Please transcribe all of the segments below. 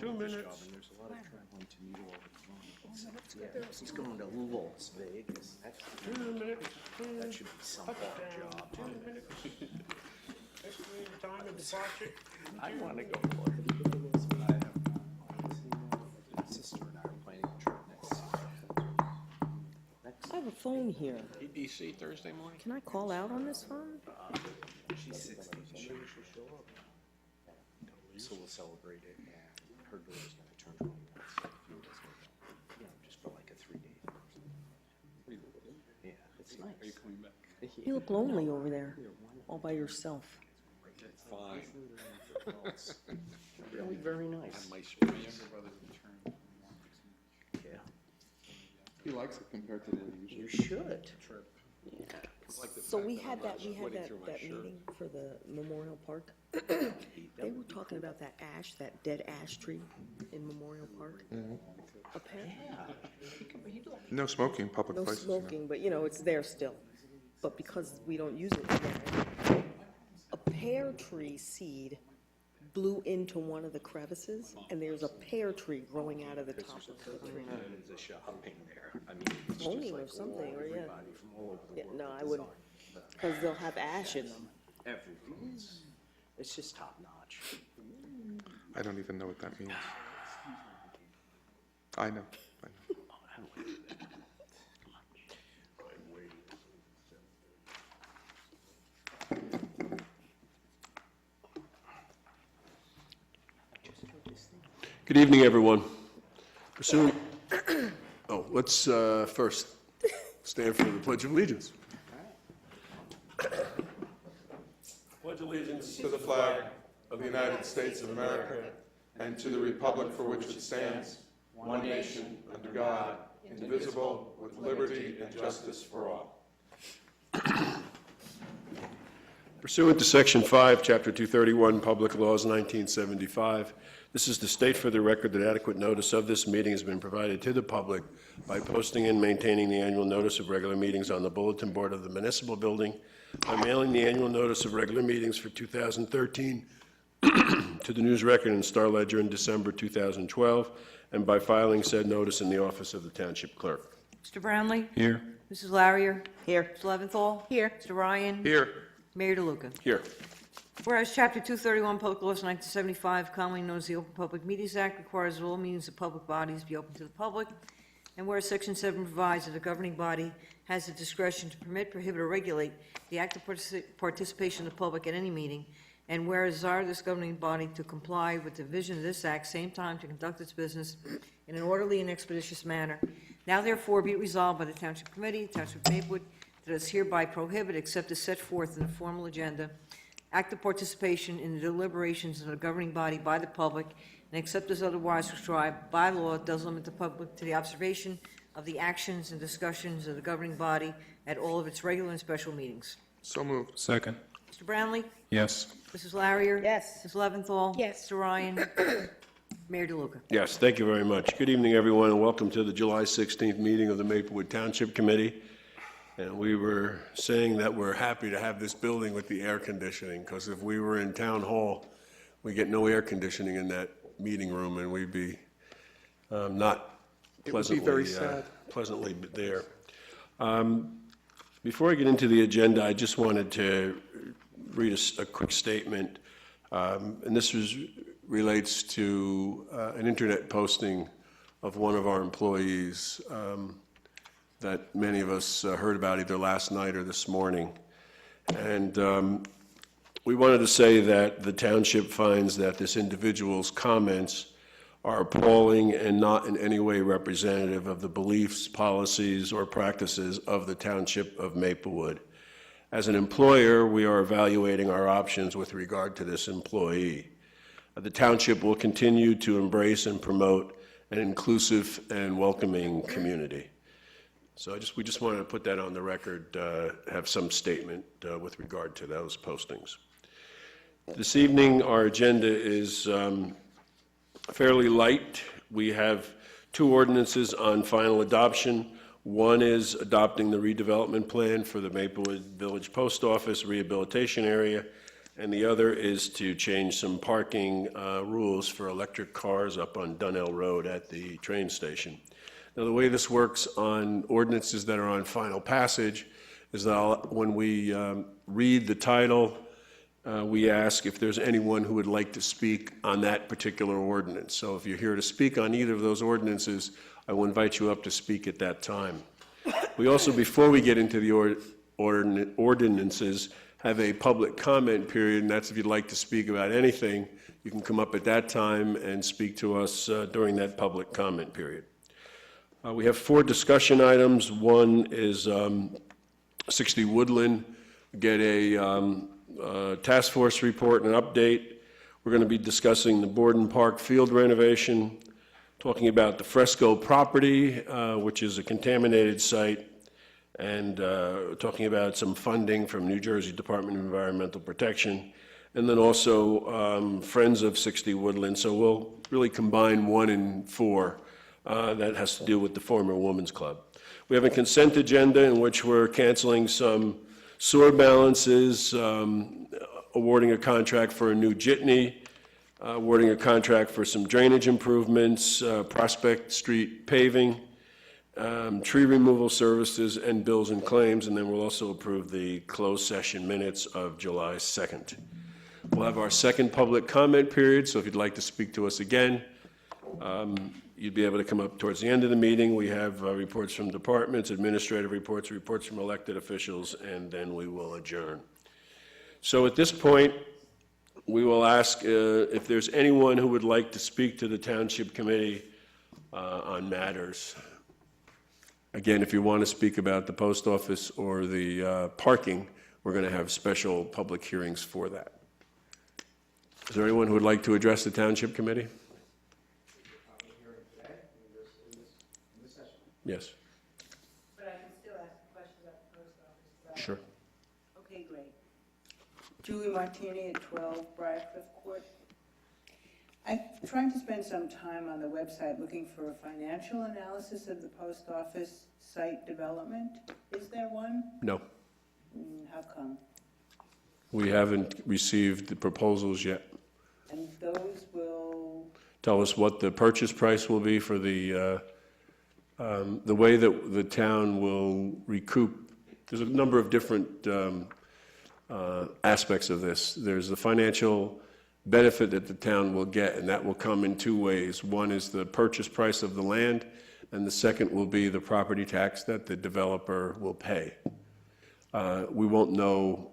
2 minutes. There's a lot of traveling to New Orleans. Yeah, he's going to Las Vegas. 2 minutes. That should be some job. 2 minutes. Estimated time of departure. I want to go for it. I have my sister and I are planning a trip next. I have a phone here. EDC Thursday morning. Can I call out on this phone? She's 16. She'll show up. So we'll celebrate it. And her daughter's going to turn 21. So a few of us will go. You know, just for like a 3-day thing. Yeah, it's nice. Are you coming back? You look lonely over there, all by yourself. Fine. Really very nice. My younger brother's return. Yeah. He likes it compared to the usual You should. trip. So we had that meeting for the Memorial Park. They were talking about that ash, that dead ash tree in Memorial Park. Apparently, No smoking in public no places. you know. smoking, but you know, it's there still. But because we don't use it anymore, a pear tree seed blew into one of the crevices, and there's a pear tree growing out of the top of the tree. There's a shopping there. I mean, it's Cloning just or like something, or yeah. everybody from all over the Yeah, world. no, I is wouldn't, on the- because they'll have ash in them. Everything. It's just top notch. I don't even know what that means. I know. Good evening, everyone. Pursuant, let's first stand for the Pledge of Allegiance. Pledge allegiance To the flag of the United States of America and to the republic for which it stands, one nation, under God, indivisible, with liberty and justice for all. Pursuant to Section 5, Chapter 231, Public Laws 1975, this is to state for the record that adequate notice of this meeting has been provided to the public by posting and maintaining the annual notice of regular meetings on the bulletin board of the municipal building, by mailing the annual notice of regular meetings for 2013 to the News Record and Star Ledger in December 2012, and by filing said notice in the office of the Township Clerk. Mr. Brownlee? Here. Mrs. Larrier? Here. Mr. Leventhal? Here. Mr. Ryan? Here. Mayor DeLuca? Here. Whereas Chapter 231, Public Laws 1975, commonly known as the Open Public Meetings Act, requires that all meetings of public bodies be open to the public, and whereas Section 7 provides that the governing body has the discretion to permit, prohibit, or regulate the active participation of the public at any meeting, and whereas desire this governing body to comply with the vision of this act, same time to conduct its business in an orderly and expeditious manner, now therefore be it resolved by the Township Committee, Township of Maplewood, that is hereby prohibit, except as set forth in the formal agenda, active participation in the deliberations of the governing body by the public, and except as otherwise prescribed by law, does limit the public to the observation of the actions and discussions of the governing body at all of its regular and special meetings. So moved. Second. Mr. Brownlee? Yes. Mrs. Larrier? Yes. Ms. Leventhal? Yes. Mr. Ryan? Mayor DeLuca? Yes, thank you very much. Good evening, everyone, and welcome to the July 16th meeting of the Maplewood Township Committee. And we were saying that we're happy to have this building with the air conditioning, because if we were in Town Hall, we get no air conditioning in that meeting room, and we'd be not It would be pleasantly, very sad. pleasantly there. Before I get into the agenda, I just wanted to read a quick statement, and this relates to an internet posting of one of our employees that many of us heard about either last night or this morning. And we wanted to say that the township finds that this individual's comments are appalling and not in any way representative of the beliefs, policies, or practices of the Township of Maplewood. As an employer, we are evaluating our options with regard to this employee. The township will continue to embrace and promote an inclusive and welcoming community. So we just wanted to put that on the record, have some statement with regard to those postings. This evening, our agenda is fairly light. We have two ordinances on final adoption. One is adopting the redevelopment plan for the Maplewood Village Post Office rehabilitation area, and the other is to change some parking rules for electric cars up on Dunnell Road at the train station. Now, the way this works on ordinances that are on final passage is that when we read the title, we ask if there's anyone who would like to speak on that particular ordinance. So if you're here to speak on either of those ordinances, I will invite you up to speak at that time. We also, before we get into the ordinances, have a public comment period, and that's if you'd like to speak about anything, you can come up at that time and speak to us during that public comment period. We have 4 discussion items. One is 60 Woodland, get a task force report and an update. We're going to be discussing the Borden Park field renovation, talking about the Fresco property, which is a contaminated site, and talking about some funding from New Jersey Department of Environmental Protection, and then also Friends of 60 Woodland. So we'll really combine 1 and 4. That has to do with the former Women's Club. We have a consent agenda in which we're canceling some sewer balances, awarding a contract for a new jitney, awarding a contract for some drainage improvements, Prospect Street paving, tree removal services, and bills and claims, and then we'll also approve the closed session minutes of July 2nd. We'll have our second public comment period, so if you'd like to speak to us again, you'd be able to come up towards the end of the meeting. We have reports from departments, administrative reports, reports from elected officials, and then we will adjourn. So at this point, we will ask if there's anyone who would like to speak to the Township Committee on matters. Again, if you want to speak about the post office or the parking, we're going to have special public hearings for that. Is there anyone who would like to address the Township Committee? Yes. But I can still ask questions at the post office. Sure. Okay, great. Julie Martini at 12 Briarcliff Court. I'm trying to spend some time on the website looking for a financial analysis of the post office site development. Is there one? No. How come? We haven't received the proposals yet. And those will, Tell us what the purchase price will be for the way that the town will recoup. There's a number of different aspects of this. There's the financial benefit that the town will get, and that will come in 2 ways. One is the purchase price of the land, and the second will be the property tax that the developer will pay. We won't know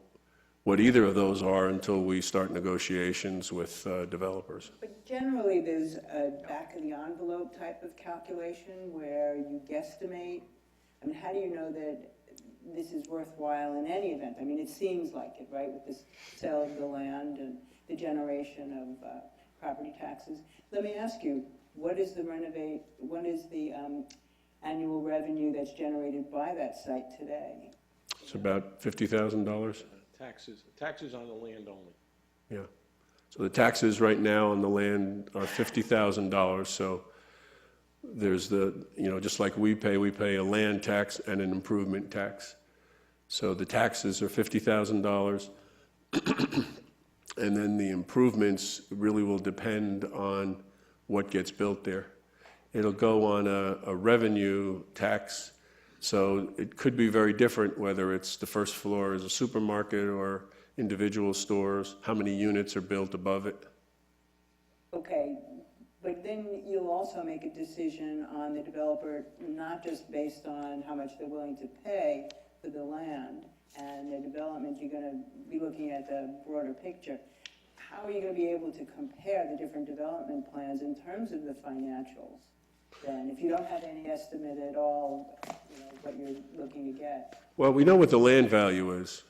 what either of those are until we start negotiations with developers. but generally there's a back of the envelope type of calculation where you guesstimate. I mean, how do you know that this is worthwhile in any event? I mean, it seems like it, right, with this sale of the land and the generation of property taxes. Let me ask you, what is the annual revenue that's generated by that site today? It's about $50,000. Taxes on the land only. Yeah. So the taxes right now on the land are $50,000. So there's just like we pay a land tax and an improvement tax. So the taxes are $50,000. And then the improvements really will depend on what gets built there. It'll go on a revenue tax. So it could be very different whether it's the first floor is a supermarket or individual stores, how many units are built above it. Okay, but then you'll also make a decision on the developer, not just based on how much they're willing to pay for the land and the development. You're going to be looking at the broader picture. How are you going to be able to compare the different development plans in terms of the financials then, if you don't have any estimate at all, what you're looking to get? Well, we know what the land value is.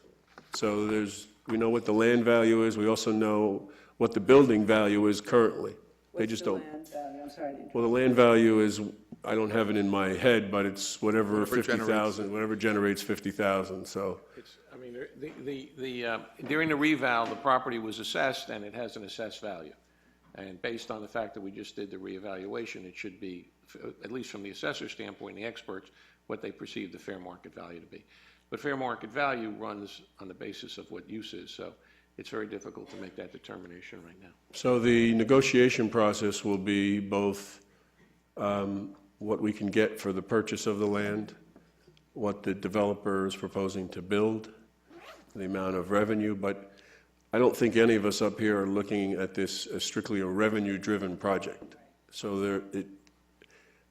So we know what the land value is. We also know what the building value is currently. They just don't. What's the land value? I'm sorry to interrupt. Well, the land value is, I don't have it in my head, but it's whatever Whatever 50,000, whatever generates 50,000, so. I mean, during the reval, the property was assessed, and it has an assessed value. And based on the fact that we just did the reevaluation, it should be, at least from the assessor's standpoint, the experts, what they perceive the fair market value to be. But fair market value runs on the basis of what use is. So it's very difficult to make that determination right now. So the negotiation process will be both what we can get for the purchase of the land, what the developer is proposing to build, the amount of revenue, but I don't think any of us up here are looking at this as strictly a revenue-driven project. So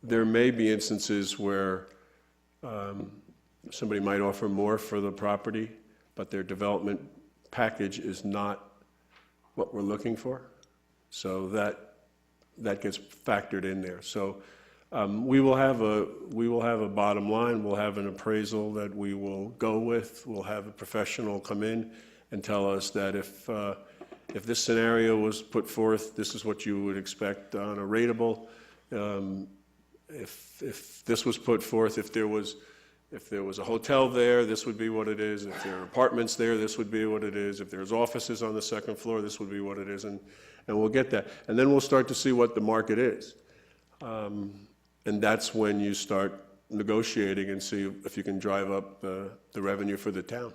there may be instances where somebody might offer more for the property, but their development package is not what we're looking for. So that gets factored in there. So we will have a bottom line. We'll have an appraisal that we will go with. We'll have a professional come in and tell us that if this scenario was put forth, this is what you would expect on a rateable. If this was put forth, if there was a hotel there, this would be what it is. If there are apartments there, this would be what it is. If there's offices on the second floor, this would be what it is. And we'll get that. And then we'll start to see what the market is. And that's when you start negotiating and see if you can drive up the revenue for the town.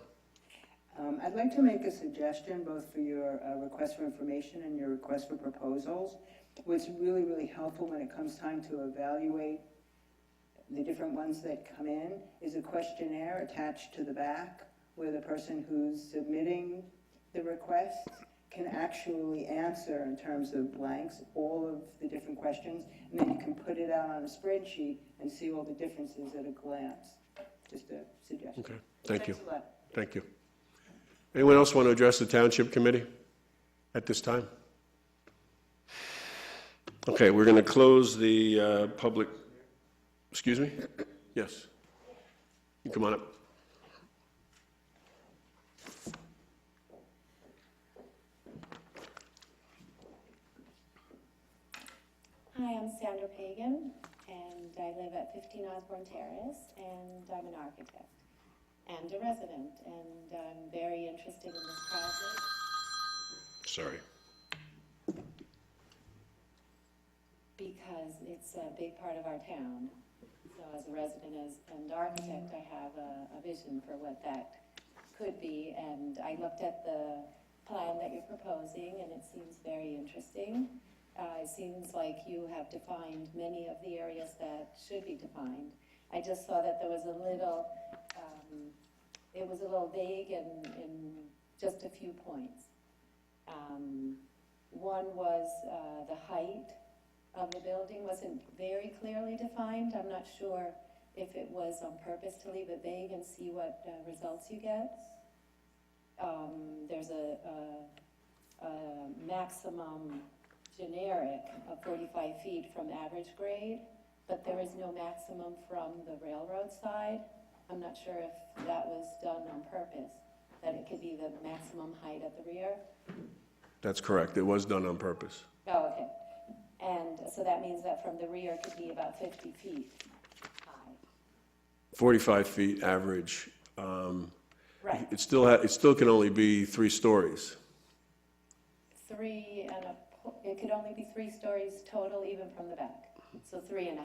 I'd like to make a suggestion, both for your request for information and your request for proposals. What's really, really helpful when it comes time to evaluate the different ones that come in is a questionnaire attached to the back where the person who's submitting the request can actually answer in terms of blanks all of the different questions, and then you can put it out on a spreadsheet and see all the differences at a glance. Just a suggestion. Okay, thank you. Thanks a lot. Thank you. Anyone else want to address the Township Committee at this time? Okay, we're going to close the public, excuse me? Yes. You come on up. Hi, I'm Sandra Pagan, and I live at 15 Osborne Terrace, and I'm an architect and a resident, and I'm very interested in this project. Sorry. Because it's a big part of our town. So as a resident and architect, I have a vision for what that could be, and I looked at the plan that you're proposing, and it seems very interesting. It seems like you have defined many of the areas that should be defined. I just saw that there was a little, it was a little vague in just a few points. One was the height of the building wasn't very clearly defined. I'm not sure if it was on purpose to leave it vague and see what results you get. There's a maximum generic of 45 feet from average grade, but there is no maximum from the railroad side. I'm not sure if that was done on purpose, that it could be the maximum height at the rear. That's correct. It was done on purpose. Oh, okay. And so that means that from the rear it could be about 50 feet high. 45 feet average. Right. It still can only be 3 stories. It could only be 3 stories total, even from the back. So 3.5,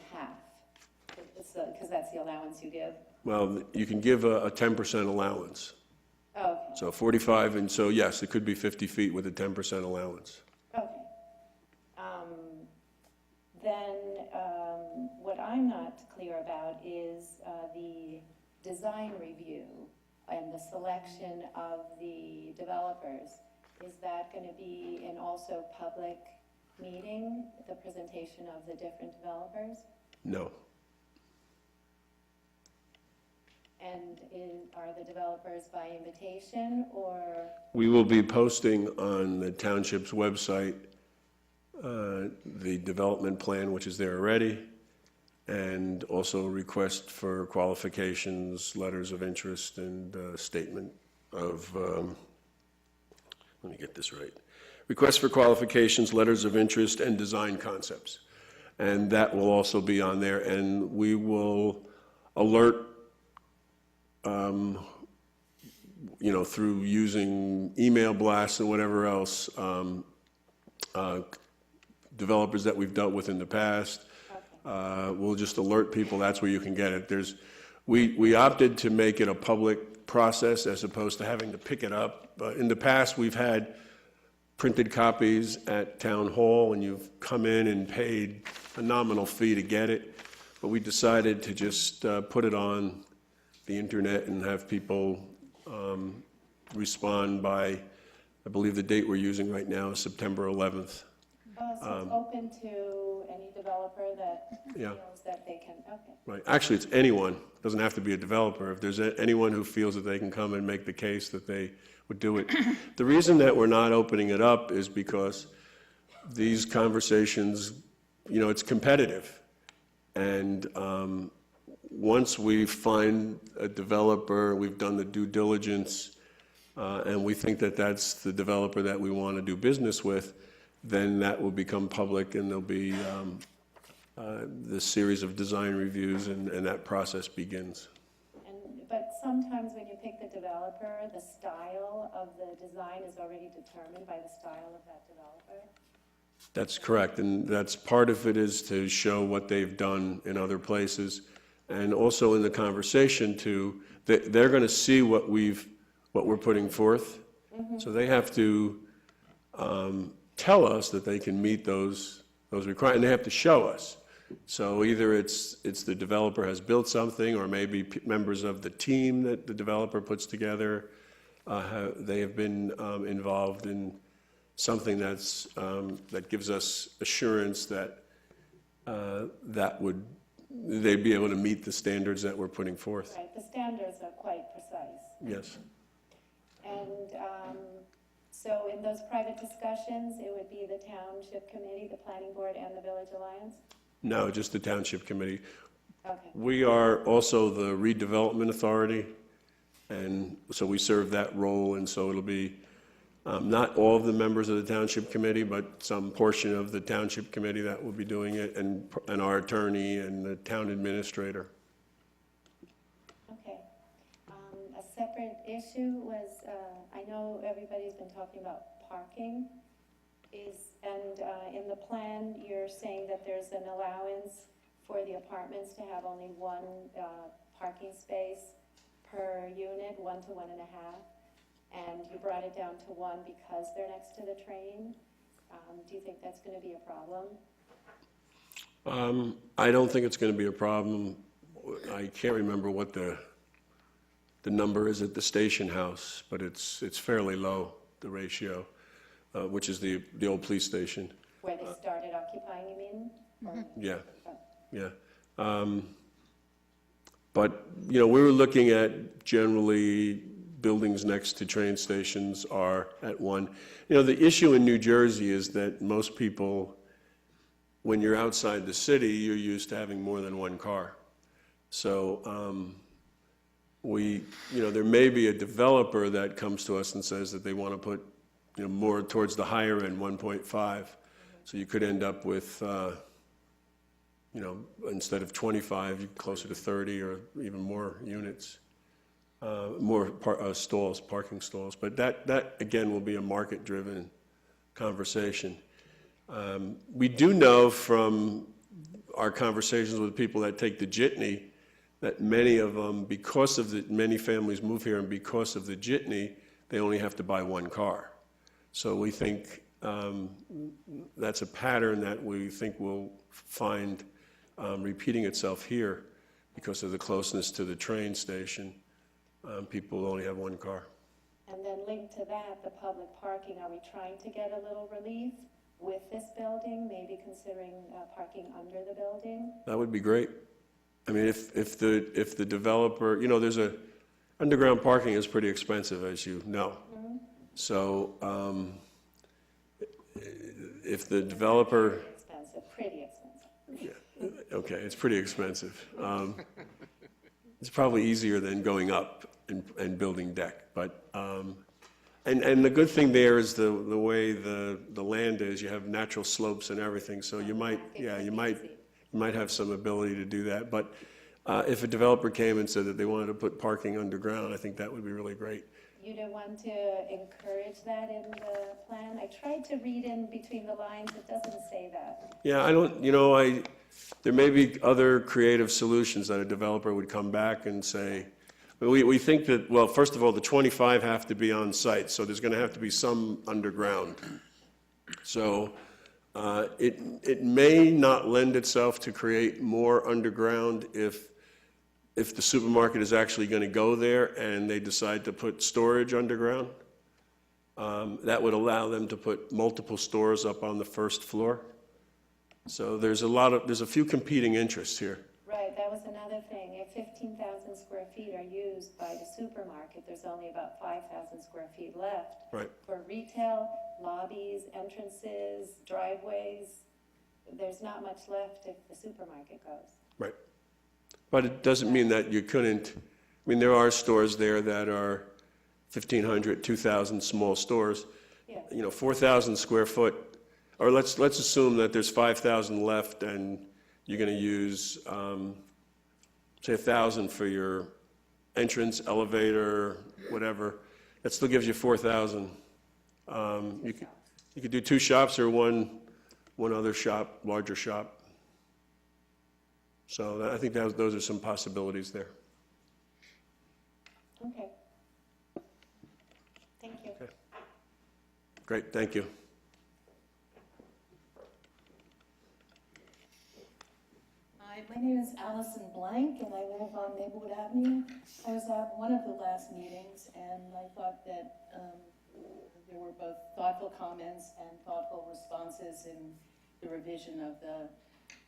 because that's the allowance you give. Well, you can give a 10% allowance. Oh, okay. So 45, and so yes, it could be 50 feet with a 10% allowance. Okay. Then what I'm not clear about is the design review and the selection of the developers. Is that going to be an also public meeting, the presentation of the different developers? No. And are the developers by invitation, or? We will be posting on the township's website the development plan, which is there already, and also request for qualifications, letters of interest, and statement of, let me get this right, request for qualifications, letters of interest, and design concepts. And that will also be on there, and we will alert through using email blasts and whatever else, developers that we've dealt with in the past. Okay. We'll just alert people, that's where you can get it. We opted to make it a public process as opposed to having to pick it up. In the past, we've had printed copies at Town Hall, and you've come in and paid a nominal fee to get it. But we decided to just put it on the internet and have people respond by, I believe the date we're using right now is September 11th. Oh, so it's open to any developer that Yeah. feels that they can, okay. Right, actually, it's anyone, it doesn't have to be a developer. If there's anyone who feels that they can come and make the case that they would do it. The reason that we're not opening it up is because these conversations, it's competitive. And once we find a developer, we've done the due diligence, and we think that that's the developer that we want to do business with, then that will become public, and there'll be this series of design reviews, and that process begins. But sometimes when you pick the developer, the style of the design is already determined by the style of that developer? That's correct, and that's part of it is to show what they've done in other places, and also in the conversation too, they're going to see what we're putting forth, so they have to tell us that they can meet those requirements, and they have to show us. So either it's the developer has built something, or maybe members of the team that the developer puts together, they have been involved in something that gives us assurance that they'd be able to meet the standards that we're putting forth. Right, the standards are quite precise. Yes. And so in those private discussions, it would be the Township Committee, the Planning Board, and the Village Alliance? No, just the Township Committee. Okay. We are also the redevelopment authority, and so we serve that role, and so it'll be not all of the members of the Township Committee, but some portion of the Township Committee that will be doing it, and our attorney and the town administrator. Okay. A separate issue was, I know everybody's been talking about parking, and in the plan, you're saying that there's an allowance for the apartments to have only one parking space per unit, 1 to 1.5, and you brought it down to 1 because they're next to the train. Do you think that's going to be a problem? I don't think it's going to be a problem. I can't remember what the number is at the station house, but it's fairly low, the ratio, which is the old police station. Where they started occupying, you mean? Or- Yeah, yeah. But, we were looking at generally buildings next to train stations are at 1. The issue in New Jersey is that most people, when you're outside the city, you're used to having more than one car. So there may be a developer that comes to us and says that they want to put, more towards the higher end, 1.5. So you could end up with, instead of 25, you're closer to 30 or even more units, more stalls, parking stalls. But that again, will be a market-driven conversation. We do know from our conversations with people that take the jitney that many of them, many families move here, and because of the jitney, they only have to buy one car. So we think that's a pattern that we think will find repeating itself here because of the closeness to the train station. People only have one car. And then linked to that, the public parking, are we trying to get a little relief with this building, maybe considering parking under the building? That would be great. I mean, if the developer, there's underground parking is pretty expensive, as you know. Mm-hmm. So if the developer, pretty expensive. Yeah, okay, it's pretty expensive. It's probably easier than going up and building deck, but and the good thing there is the way the land is. You have natural slopes and everything, so you might have some ability to do that. But if a developer came and said that they wanted to put parking underground, I think that would be really great. You don't want to encourage that in the plan? I tried to read in between the lines, it doesn't say that. Yeah, I don't, there may be other creative solutions that a developer would come back and say, We think that, well, first of all, the 25 have to be on site, so there's going to have to be some underground. So it may not lend itself to create more underground if the supermarket is actually going to go there and they decide to put storage underground. That would allow them to put multiple stores up on the first floor. So there's a few competing interests here. Right, that was another thing. If 15,000 square feet are used by the supermarket, there's only about 5,000 square feet left. Right. For retail, lobbies, entrances, driveways, there's not much left if the supermarket goes. Right. But it doesn't mean that you couldn't, I mean, there are stores there that are 1,500, 2,000 small stores. Yeah. You know, 4,000 square foot, or let's assume that there's 5,000 left and you're going to use, say, 1,000 for your entrance, elevator, whatever. That still gives you 4,000. You could do two shops or one other shop, larger shop. So I think those are some possibilities there. Okay. Thank you. Okay. Great, thank you. Hi, my name is Allison Blank, and I live on Maplewood Avenue. I was at one of the last meetings, and I thought that there were both thoughtful comments and thoughtful responses in the revision of the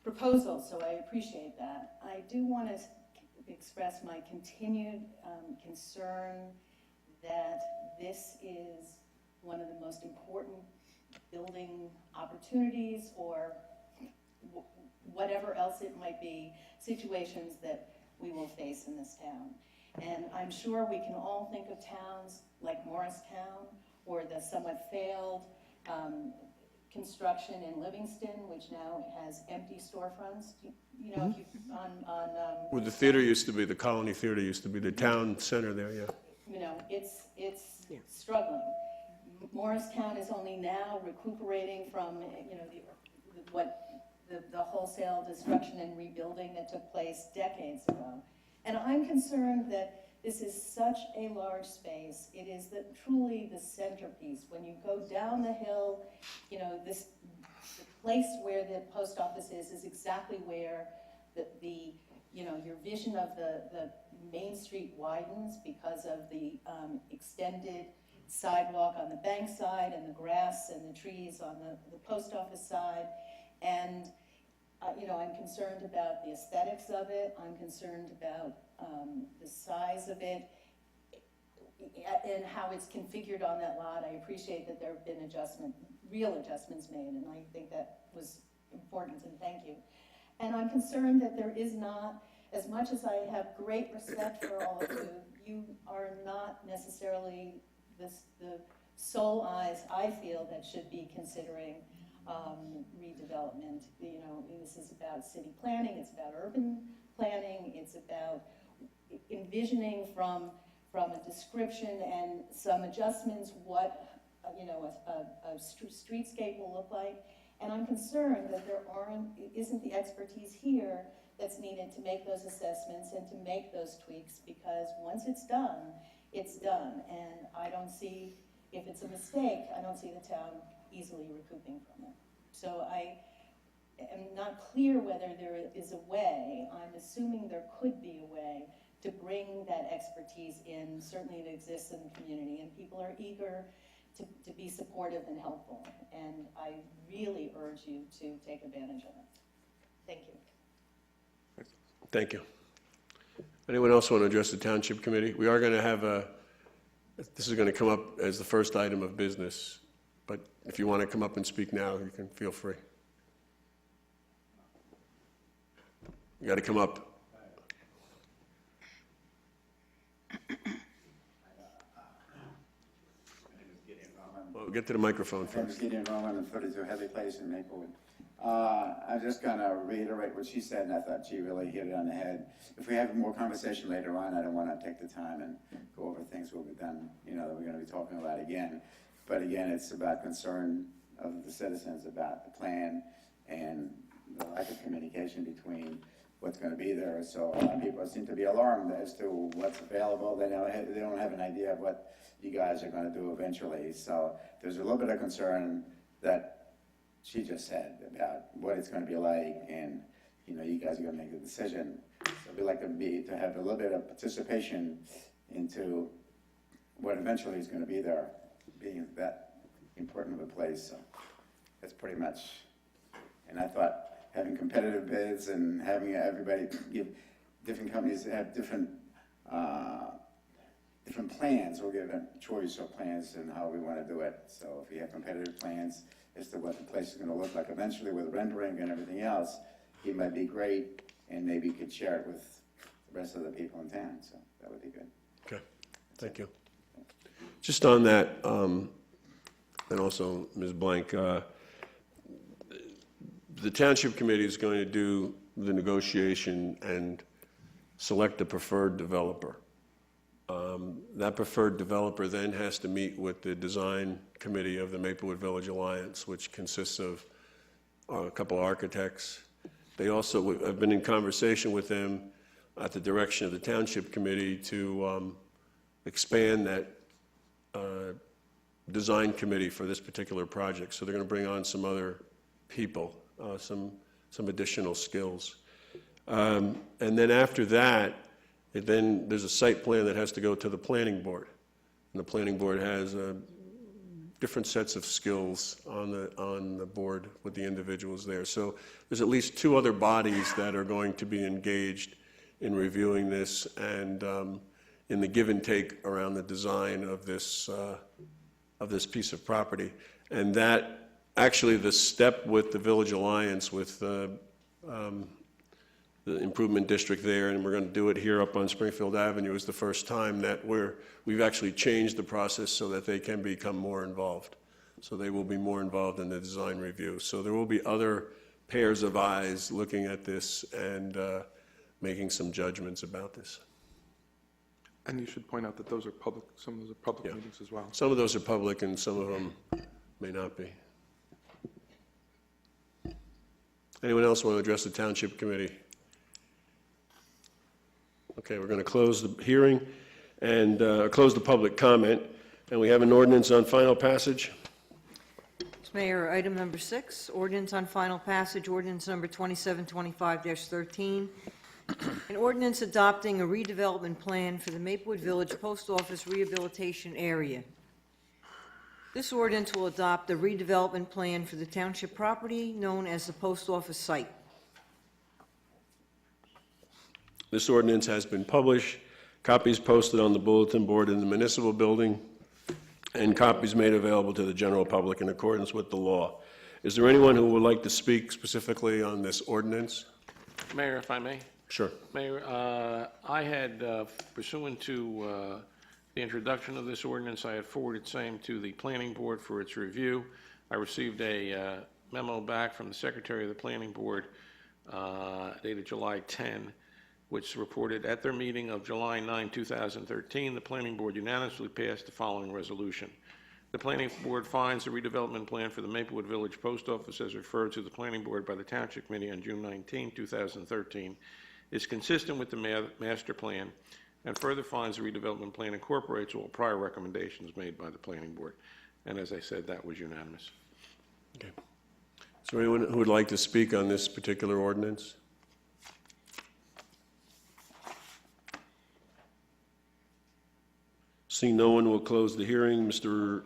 proposal, so I appreciate that. I do want to express my continued concern that this is one of the most important building opportunities or whatever else it might be, situations that we will face in this town. And I'm sure we can all think of towns like Morristown or the somewhat failed construction in Livingston, which now has empty storefronts. You know, if you, on Where the theater used to be, the Colony Theater used to be, the town center there, yeah. you know, it's struggling. Morristown is only now recuperating from, you know, the wholesale destruction and rebuilding that took place decades ago. And I'm concerned that this is such a large space. It is truly the centerpiece. When you go down the hill, you know, the place where the post office is exactly where the you know, your vision of the Main Street widens because of the extended sidewalk on the bank side and the grass and the trees on the post office side. And, you know, I'm concerned about the aesthetics of it. I'm concerned about the size of it and how it's configured on that lot. I appreciate that there have been real adjustments made, and I think that was important, and thank you. And I'm concerned that there is not, as much as I have great respect for all of you, you are not necessarily the sole eyes, I feel, that should be considering redevelopment. You know, this is about city planning, it's about urban planning, it's about envisioning from a description and some adjustments what, you know, a streetscape will look like. And I'm concerned that there isn't the expertise here that's needed to make those assessments and to make those tweaks, because once it's done, it's done. And I don't see, if it's a mistake, I don't see the town easily recouping from it. So I am not clear whether there is a way. I'm assuming there could be a way to bring that expertise in. Certainly it exists in the community, and people are eager to be supportive and helpful. And I really urge you to take advantage of it. Thank you. Thank you. Anyone else want to address the Township Committee? We are going to have this is going to come up as the first item of business, but if you want to come up and speak now, you can feel free. You got to come up. Well, get to the microphone I'm first. Gideon Roman, 32 Heavy Place in Maplewood. I'm just going to reiterate what she said, and I thought she really hit it on the head. If we have more conversation later on, I don't want to take the time and go over things we'll be done, you know, that we're going to be talking about again. But again, it's about concern of the citizens about the plan and the lack of communication between what's gonna be there. So a lot of people seem to be alarmed as to what's available. They don't have an idea of what you guys are gonna do eventually. So there's a little bit of concern that she just said about what it's gonna be like, and, you know, you guys are gonna make the decision. So we'd like to have a little bit of participation into what eventually is gonna be there, being that important of a place. So that's pretty much, and I thought having competitive bids and having everybody give, different companies have different plans, we'll give a choice of plans and how we want to do it. So if we have competitive plans as to what the place is going to look like eventually with rendering and everything else, it might be great, and maybe you could share it with the rest of the people in town. So that would be good. Okay, thank you. Just on that, and also Ms. Blank, the Township Committee is going to do the negotiation and select a preferred developer. That preferred developer then has to meet with the design committee of the Maplewood Village Alliance, which consists of a couple of architects. They also, I've been in conversation with them at the direction of the Township Committee to expand that design committee for this particular project. So they're going to bring on some other people, some additional skills. And then after that, then there's a site plan that has to go to the planning board. And the planning board has different sets of skills on the board with the individuals there. So there's at least two other bodies that are going to be engaged in reviewing this and in the give and take around the design of this piece of property. And that, actually, the step with the Village Alliance, with the improvement district there, and we're going to do it here up on Springfield Avenue, is the first time that we've actually changed the process so that they can become more involved. So they will be more involved in the design review. So there will be other pairs of eyes looking at this and making some judgments about this. And you should point out that those are public, some of those are public Yeah. meetings as well. Some of those are public and some of them may not be. Anyone else want to address the Township Committee? Okay, we're going to close the hearing and close the public comment. And we have an ordinance on final passage. Mr. Mayor, item number 6, ordinance on final passage, ordinance number 2725-13, an ordinance adopting a redevelopment plan for the Maplewood Village Post Office Rehabilitation Area. This ordinance will adopt a redevelopment plan for the township property known as the post office site. This ordinance has been published, copies posted on the bulletin board in the municipal building, and copies made available to the general public in accordance with the law. Is there anyone who would like to speak specifically on this ordinance? Mayor, if I may? Sure. Mayor, I had, pursuant to the introduction of this ordinance, I had forwarded same to the planning board for its review. I received a memo back from the secretary of the planning board dated July 10, which reported at their meeting of July 9, 2013, the planning board unanimously passed the following resolution. The planning board finds the redevelopment plan for the Maplewood Village Post Office as referred to the planning board by the Township Committee on June 19, 2013, is consistent with the master plan, and further finds the redevelopment plan incorporates all prior recommendations made by the planning board. And as I said, that was unanimous. Okay. Is there anyone who would like to speak on this particular ordinance? Seeing no one, will close the hearing. Mr.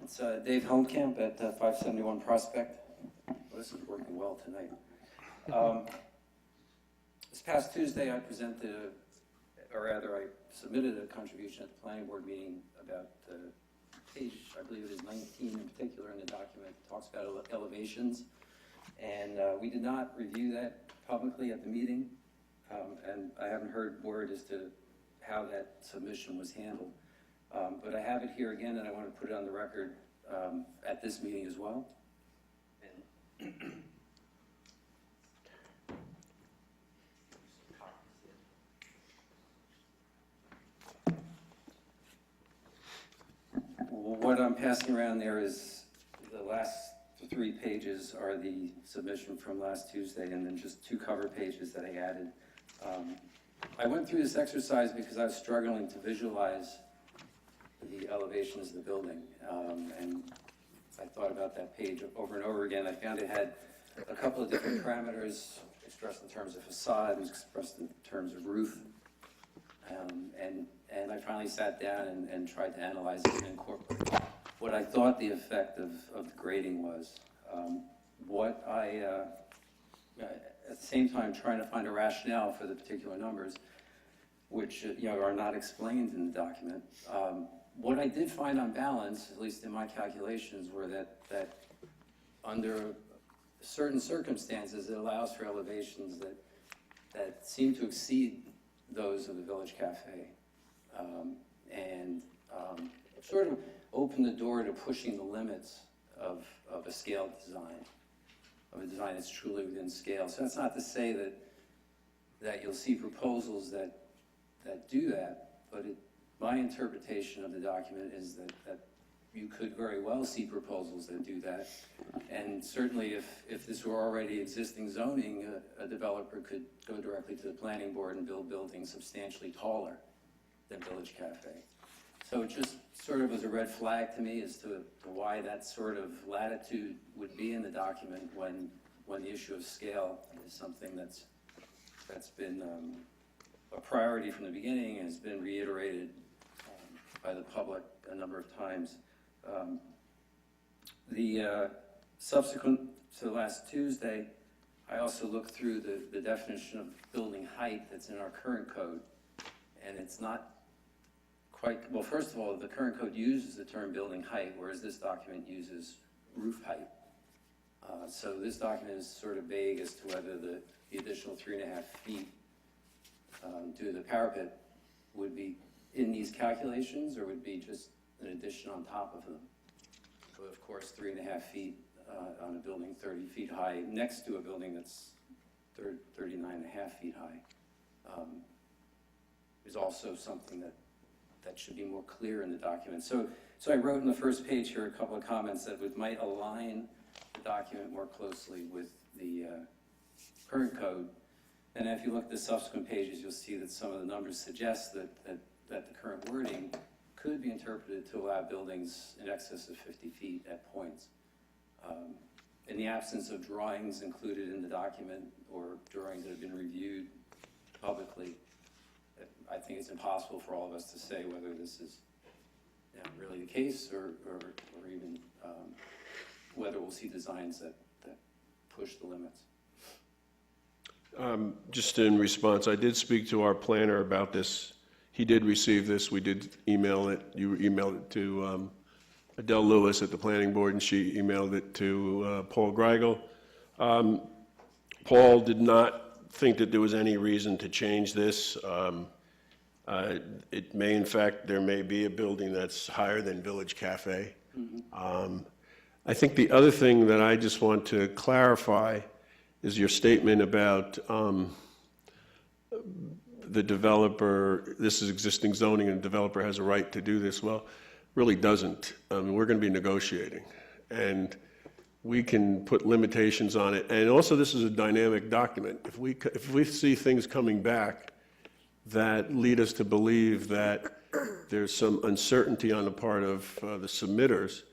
It's Dave Homekamp at 571 Prospect. Well, this is working well tonight. This past Tuesday, I presented, I submitted a contribution at the planning board meeting about page, I believe it is 19 in particular in the document, talks about elevations. And we did not review that publicly at the meeting, and I haven't heard word as to how that submission was handled. But I have it here again, and I want to put it on the record at this meeting as well. what I'm passing around there is the last 3 pages are the submission from last Tuesday, and then just 2 cover pages that I added. I went through this exercise because I was struggling to visualize the elevations of the building, and I thought about that page over and over again. I found it had a couple of different parameters expressed in terms of facade, expressed in terms of roof, and I finally sat down and tried to analyze it and incorporate what I thought the effect of the grading was. What I, at the same time, trying to find a rationale for the particular numbers, which are not explained in the document. What I did find on balance, at least in my calculations, were that under certain circumstances, it allows for elevations that seem to exceed those of the Village Cafe, and sort of open the door to pushing the limits of a scaled design, of a design that's truly within scale. So that's not to say that you'll see proposals that do that, but my interpretation of the document is that you could very well see proposals that do that. And certainly if this were already existing zoning, a developer could go directly to the planning board and build buildings substantially taller than Village Cafe. So it just sort of was a red flag to me as to why that sort of latitude would be in the document when the issue of scale is something that's been a priority from the beginning and has been reiterated by the public a number of times. Subsequent to last Tuesday, I also looked through the definition of building height that's in our current code, and it's not quite, well, first of all, the current code uses the term building height, whereas this document uses roof height. So this document is sort of vague as to whether the additional 3.5 feet due to the parapet would be in these calculations or would be just an addition on top of them. So of course, 3.5 feet on a building 30 feet high next to a building that's 39.5 feet high is also something that should be more clear in the document. So I wrote in the first page here a couple of comments that might align the document more closely with the current code. And if you look at the subsequent pages, you'll see that some of the numbers suggest that the current wording could be interpreted to allow buildings in excess of 50 feet at points. In the absence of drawings included in the document or drawings that have been reviewed publicly, I think it's impossible for all of us to say whether this is really the case or even whether we'll see designs that push the limits. Just in response, I did speak to our planner about this. He did receive this. We did email it. You emailed it to Adele Lewis at the planning board, and she emailed it to Paul Greigel. Paul did not think that there was any reason to change this. It may, in fact, there may be a building that's higher than Village Cafe. I think the other thing that I just want to clarify is your statement about the developer, this is existing zoning and the developer has a right to do this. Well, really doesn't. We're going to be negotiating, and we can put limitations on it. And also, this is a dynamic document. If we see things coming back that lead us to believe that there's some uncertainty on the part of the submitters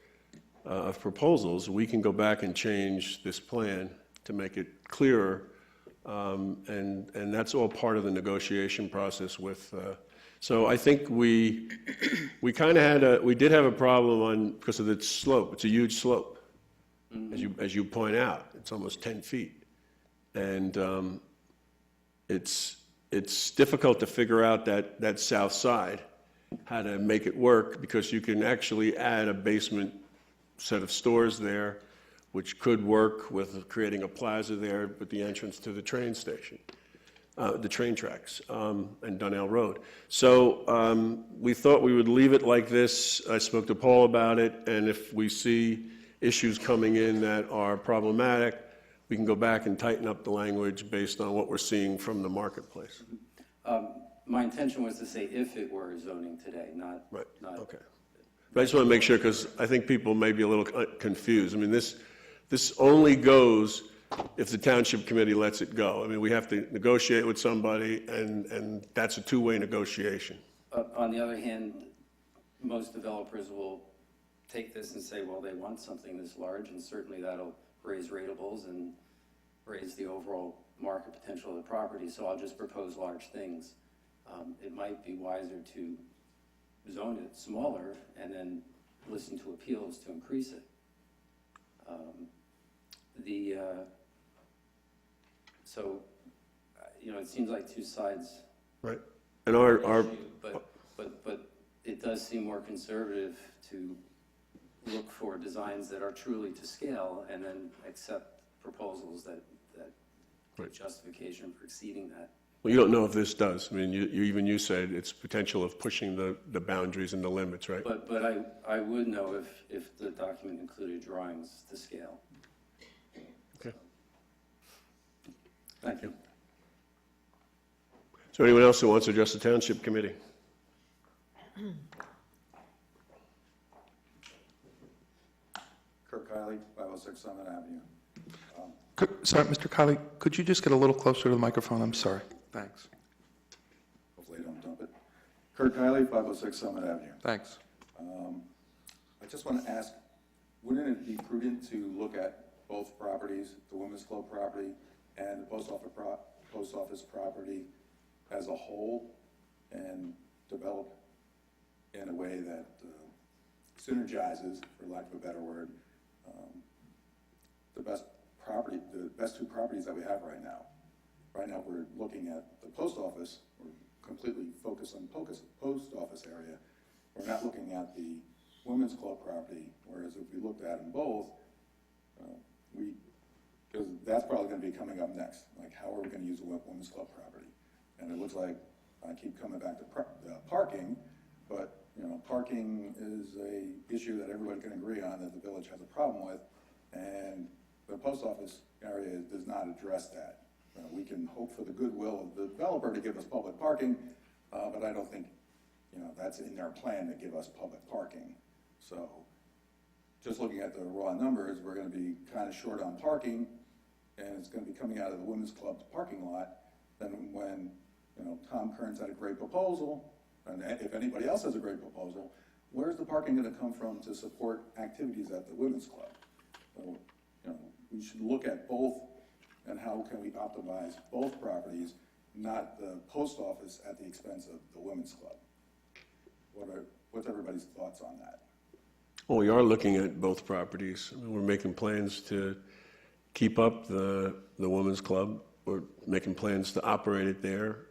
of proposals, we can go back and change this plan to make it clearer, and that's all part of the negotiation process with. So I think we kind of did have a problem because of the slope. It's a huge slope, as you point out. It's almost 10 feet, and it's difficult to figure out that south side, how to make it work, because you can actually add a basement set of stores there, which could work with creating a plaza there with the entrance to the train station, the train tracks, and Donnell Road. So we thought we would leave it like this. I spoke to Paul about it, and if we see issues coming in that are problematic, we can go back and tighten up the language based on what we're seeing from the marketplace. My intention was to say if it were zoning today, not. Right, not okay. But I just want to make sure, because I think people may be a little confused. I mean, this only goes if the township committee lets it go. I mean, we have to negotiate with somebody, and that's a two-way negotiation. On the other hand, most developers will take this and say, well, they want something this large, and certainly that'll raise ratables and raise the overall market potential of the property, so I'll just propose large things. It might be wiser to zone it smaller and then listen to appeals to increase it. So, it seems like two sides. Right. And our Issue, but it does seem more conservative to look for designs that are truly to scale and then accept proposals that Right. justification for exceeding that. well, you don't know if this does. I mean, you said it's potential of pushing the boundaries and the limits, right? But I would know if the document included drawings to scale. Okay. Thank you. Is there anyone else who wants to address the township committee? Kirk Kiley, 506 Summit Avenue. Sorry, Mr. Kiley, could you just get a little closer to the microphone? I'm sorry. Thanks. Hopefully I don't dump it. Kirk Kiley, 506 Summit Avenue. Thanks. I just want to ask, wouldn't it be prudent to look at both properties, the Women's Club property and the post office property as a whole, and develop in a way that synergizes, for lack of a better word, the best two properties that we have right now. Right now, we're looking at the post office. We're completely focused on the post office area. We're not looking at the Women's Club property, whereas if we looked at them both, because that's probably going to be coming up next. Like, how are we going to use the Women's Club property? And it looks like I keep coming back to parking, but parking is a issue that everybody can agree on that the village has a problem with, and the post office area does not address that. We can hope for the goodwill of the developer to give us public parking, but I don't think that's in their plan to give us public parking. So just looking at the raw numbers, we're going to be kind of short on parking, and it's going to be coming out of the Women's Club's parking lot. Then when Tom Kearns had a great proposal, and if anybody else has a great proposal, where's the parking going to come from to support activities at the Women's Club? So, we should look at both, and how can we optimize both properties, not the post office at the expense of the Women's Club. What's everybody's thoughts on that? Well, we are looking at both properties. I mean, we're making plans to keep up the Women's Club. We're making plans to operate it there.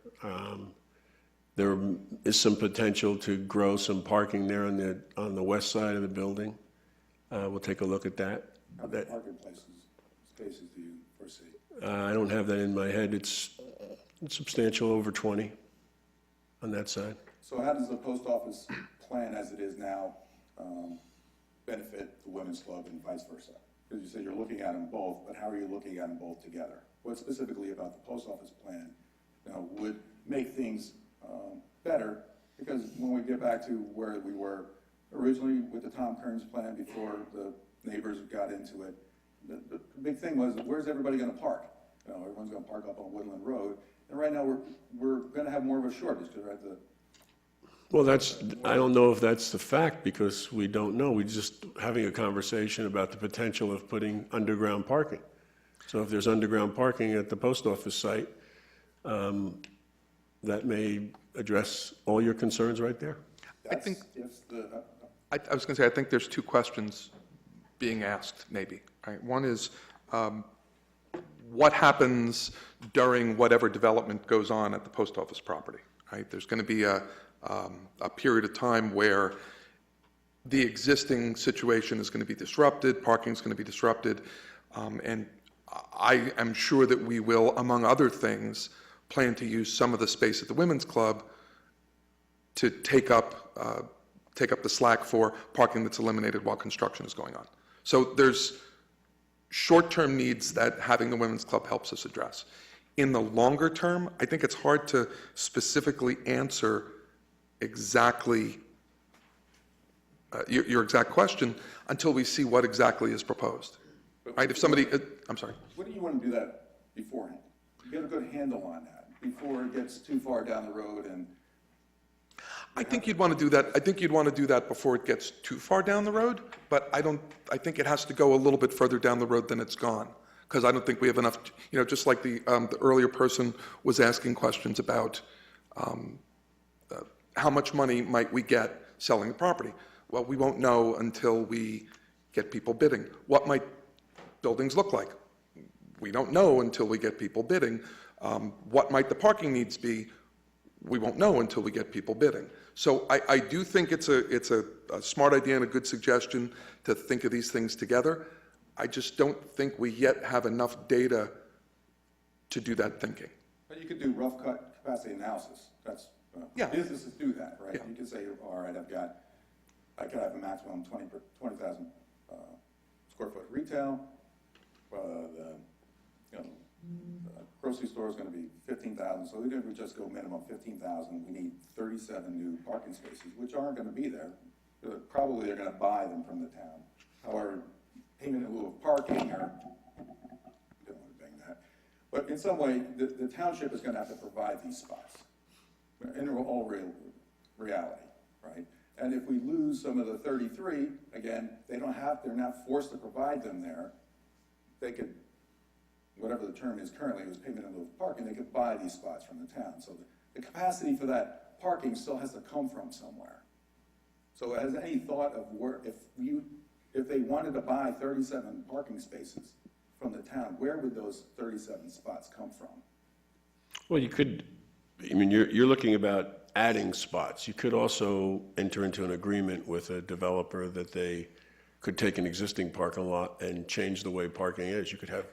There is some potential to grow some parking there on the west side of the building. We'll take a look at that. How many parking spaces do you foresee? I don't have that in my head. It's substantial, over 20 on that side. So how does the post office plan as it is now benefit the Women's Club and vice versa? Because you said you're looking at them both, but how are you looking at them both together? What specifically about the post office plan would make things better? Because when we get back to where we were originally with the Tom Kearns plan before the neighbors got into it, the big thing was, where's everybody going to park? Everyone's going to park up on Woodland Road, and right now we're going to have more of a shortage because we're at the. Well, I don't know if that's the fact, because we don't know. We're just having a conversation about the potential of putting underground parking. So if there's underground parking at the post office site, that may address all your concerns right there. I was going to say, I think there's two questions being asked, maybe. Right? One is, what happens during whatever development goes on at the post office property? Right? There's going to be a period of time where the existing situation is going to be disrupted, parking is going to be disrupted, and I am sure that we will, among other things, plan to use some of the space at the Women's Club to take up the slack for parking that's eliminated while construction is going on. So there's short-term needs that having the Women's Club helps us address. In the longer term, I think it's hard to specifically answer exactly your exact question until we see what exactly is proposed. Right, if somebody, I'm sorry. Wouldn't you want to do that beforehand? Get a good handle on that before it gets too far down the road and. I think you'd want to do that, I think you'd want to do that before it gets too far down the road, but I think it has to go a little bit further down the road than it's gone. Because I don't think we have enough, just like the earlier person was asking questions about how much money might we get selling the property. Well, we won't know until we get people bidding. What might buildings look like? We don't know until we get people bidding. What might the parking needs be? We won't know until we get people bidding. So I do think it's a smart idea and a good suggestion to think of these things together. I just don't think we yet have enough data to do that thinking. But you could do rough cut capacity analysis. That's, Yeah. businesses do that, right? Yeah. You could say, all right, I could have a maximum 20,000 square foot retail. The grocery store is going to be 15,000, so even if we just go minimum 15,000, we need 37 new parking spaces, which aren't going to be there. Probably they're going to buy them from the town. However, payment in lieu of parking, or don't want to bang that, but in some way, the township is going to have to provide these spots in all reality, right? And if we lose some of the 33, again, they're not forced to provide them there. They could, whatever the term is currently, it was payment in lieu of parking, they could buy these spots from the town. So the capacity for that parking still has to come from somewhere. So has any thought of where, if they wanted to buy 37 parking spaces from the town, where would those 37 spots come from? Well, you could, you're looking about adding spots. You could also enter into an agreement with a developer that they could take an existing parking lot and change the way parking is. You could have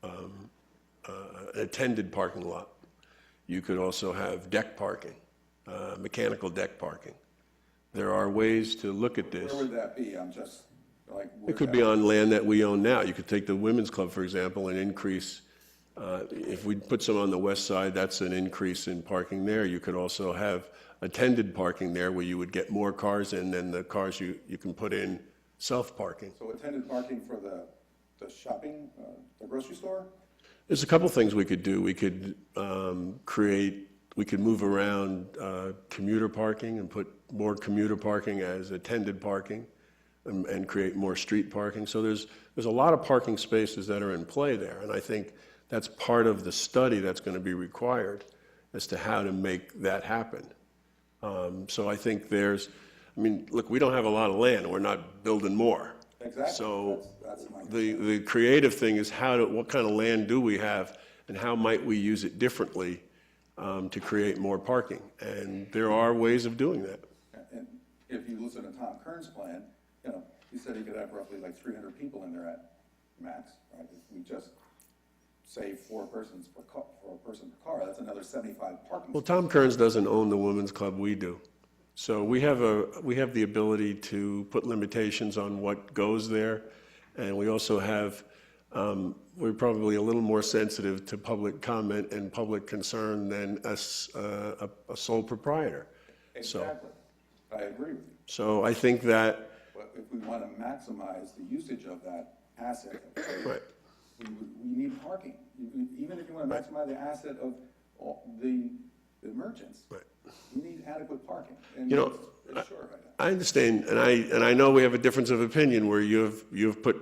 an attended parking lot. You could also have deck parking, mechanical deck parking. There are ways to look at this. Where would that be? I'm just like. It could be on land that we own now. You could take the women's club, for example, and increase, if we put some on the west side, that's an increase in parking there. You could also have attended parking there where you would get more cars in than the cars you can put in self-parking. So attended parking for the shopping, the grocery store? There's a couple things we could do. We could we could move around commuter parking and put more commuter parking as attended parking and create more street parking. So there's a lot of parking spaces that are in play there. And I think that's part of the study that's going to be required as to how to make that happen. So I think look, we don't have a lot of land. We're not building more. Exactly. So that's my the creative thing is what kind of land do we have and how might we use it differently to create more parking? And there are ways of doing that. And if you listen to Tom Kern's plan, he said he could have roughly like 300 people in there at max, right? If we just say 4 persons per person per car, that's another 75 parking. Well, Tom Kearns doesn't own the women's club, we do. So we have the ability to put limitations on what goes there, and we also have, we're probably a little more sensitive to public comment and public concern than a sole proprietor. Exactly. I agree with you. So I think that. But if we want to maximize the usage of that asset, Right. we need parking. Even if you want to maximize the asset of the merchants, Right. you need adequate parking. And it's short right now. I understand, and I know we have a difference of opinion where you've put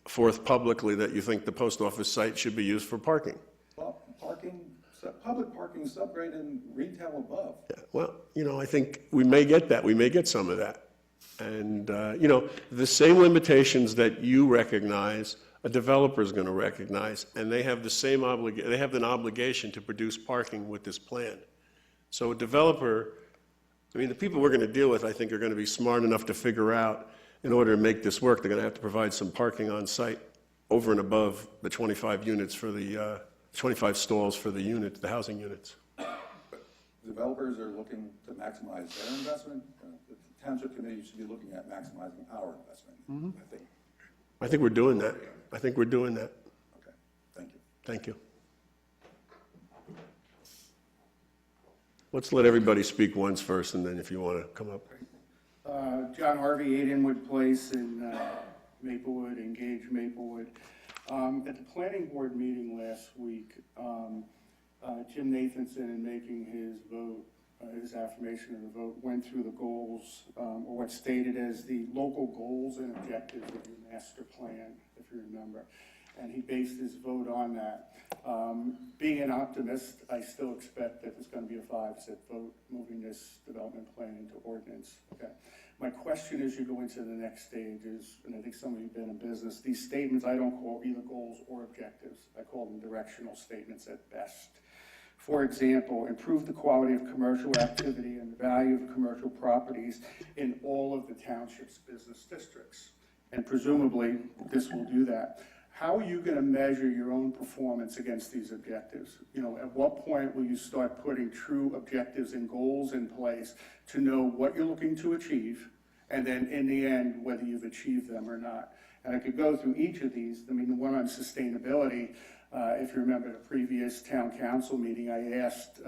forth publicly that you think the post office site should be used for parking. Well, public parking subgrade and retail above. Yeah, well, I think we may get that. We may get some of that. And, the same limitations that you recognize, a developer is going to recognize, and they have the same they have an obligation to produce parking with this plan. So a developer, the people we're going to deal with, I think, are going to be smart enough to figure out, in order to make this work, they're going to have to provide some parking on site over and above the 25 units for the 25 stalls for the housing units. But developers are looking to maximize their investment. The township committee should be looking at maximizing our investment, I think. I think we're doing that. Okay, thank you. Thank you. Let's let everybody speak once first, and then if you want to come up. John Harvey, 8 Inwood Place in Maplewood, Engage Maplewood. At the planning board meeting last week, Jim Nathanson, in making his vote, his affirmation of the vote, went through the goals, or what's stated as the local goals and objectives of your master plan, if you remember. And he based his vote on that. Being an optimist, I still expect that there's going to be a 5-zip vote moving this development plan into ordinance. Okay. My question as you go into the next stage is, and I think some of you have been in business, these statements I don't call either goals or objectives. I call them directional statements at best. For example, improve the quality of commercial activity and the value of commercial properties in all of the township's business districts. And presumably, this will do that. How are you going to measure your own performance against these objectives? You know, at what point will you start putting true objectives and goals in place to know what you're looking to achieve, and then in the end, whether you've achieved them or not? And I could go through each of these. I mean, the one on sustainability, if you remember the previous town council meeting, I asked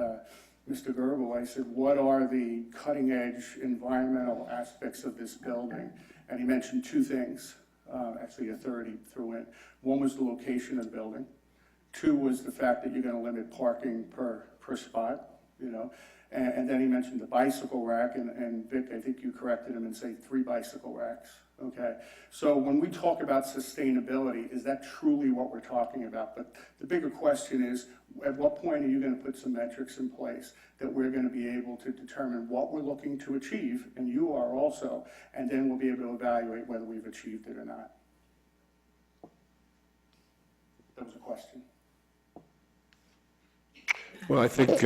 Mr. Gerbil, I said, what are the cutting edge environmental aspects of this building? And he mentioned 2 things. Actually a third he threw in. One was the location of the building. 2 was the fact that you're going to limit parking per spot, you know. And then he mentioned the bicycle rack, and Vic, I think you corrected him and say 3 bicycle racks, okay? So when we talk about sustainability, is that truly what we're talking about? But the bigger question is, at what point are you going to put some metrics in place that we're going to be able to determine what we're looking to achieve, and you are also, and then we'll be able to evaluate whether we've achieved it or not? That was a question. Well, I think,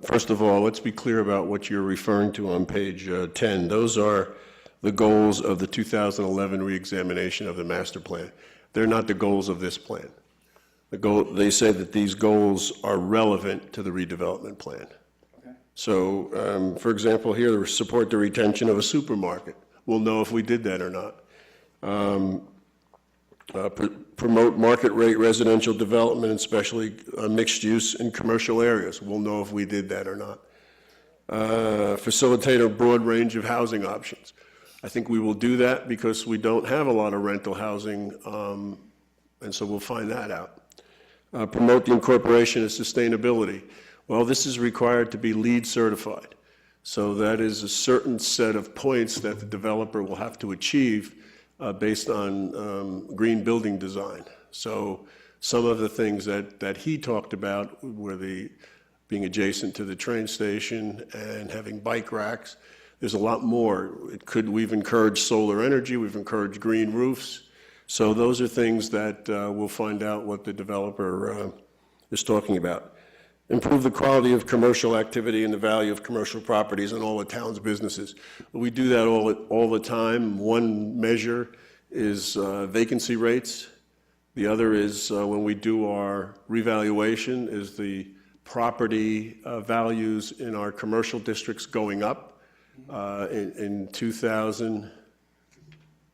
first of all, let's be clear about what you're referring to on page 10. Those are the goals of the 2011 reexamination of the master plan. They're not the goals of this plan. They say that these goals are relevant to the redevelopment plan. Okay. So, for example, here, support the retention of a supermarket. We'll know if we did that or not. Promote market rate residential development, especially mixed use in commercial areas. We'll know if we did that or not. Facilitate a broad range of housing options. I think we will do that because we don't have a lot of rental housing, and so we'll find that out. Promote the incorporation of sustainability. Well, this is required to be LEED certified. So that is a certain set of points that the developer will have to achieve based on green building design. So some of the things that he talked about were being adjacent to the train station and having bike racks. There's a lot more. We've encouraged solar energy, we've encouraged green roofs. So those are things that we'll find out what the developer is talking about. Improve the quality of commercial activity and the value of commercial properties in all the town's businesses. We do that all the time. One measure is vacancy rates. The other is when we do our revaluation is the property values in our commercial districts going up. In 2000,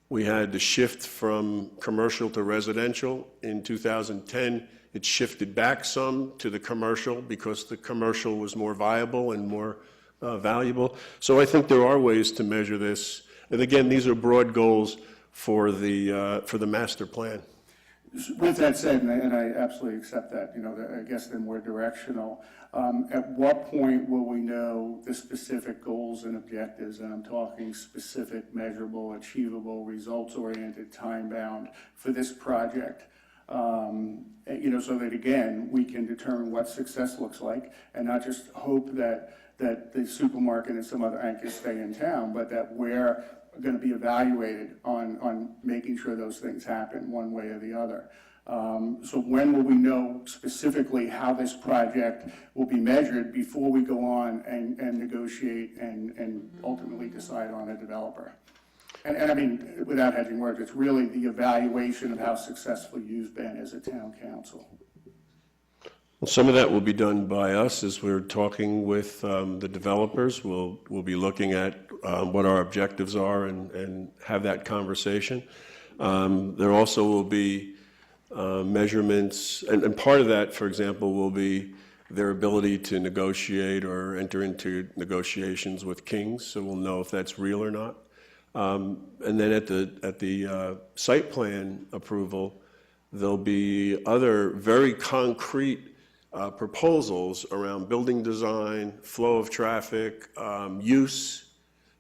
we had to shift from commercial to residential. In 2010, it shifted back some to the commercial because the commercial was more viable and more valuable. So I think there are ways to measure this. And again, these are broad goals for the master plan. With that said, and I absolutely accept that, you know, I guess they're more directional. At what point will we know the specific goals and objectives? And I'm talking specific, measurable, achievable, results-oriented, time-bound for this project. You know, so that again, we can determine what success looks like and not just hope that the supermarket and some other anchors stay in town, but that we're going to be evaluated on making sure those things happen one way or the other. So when will we know specifically how this project will be measured before we go on and negotiate and ultimately decide on a developer? And I mean, without hedging words, it's really the evaluation of how successful you've been as a town council. Well, some of that will be done by us as we're talking with the developers. We'll be looking at what our objectives are and have that conversation. There also will be measurements, and part of that, for example, will be their ability to negotiate or enter into negotiations with Kings, so we'll know if that's real or not. And then at the site plan approval, there'll be other very concrete proposals around building design, flow of traffic, use,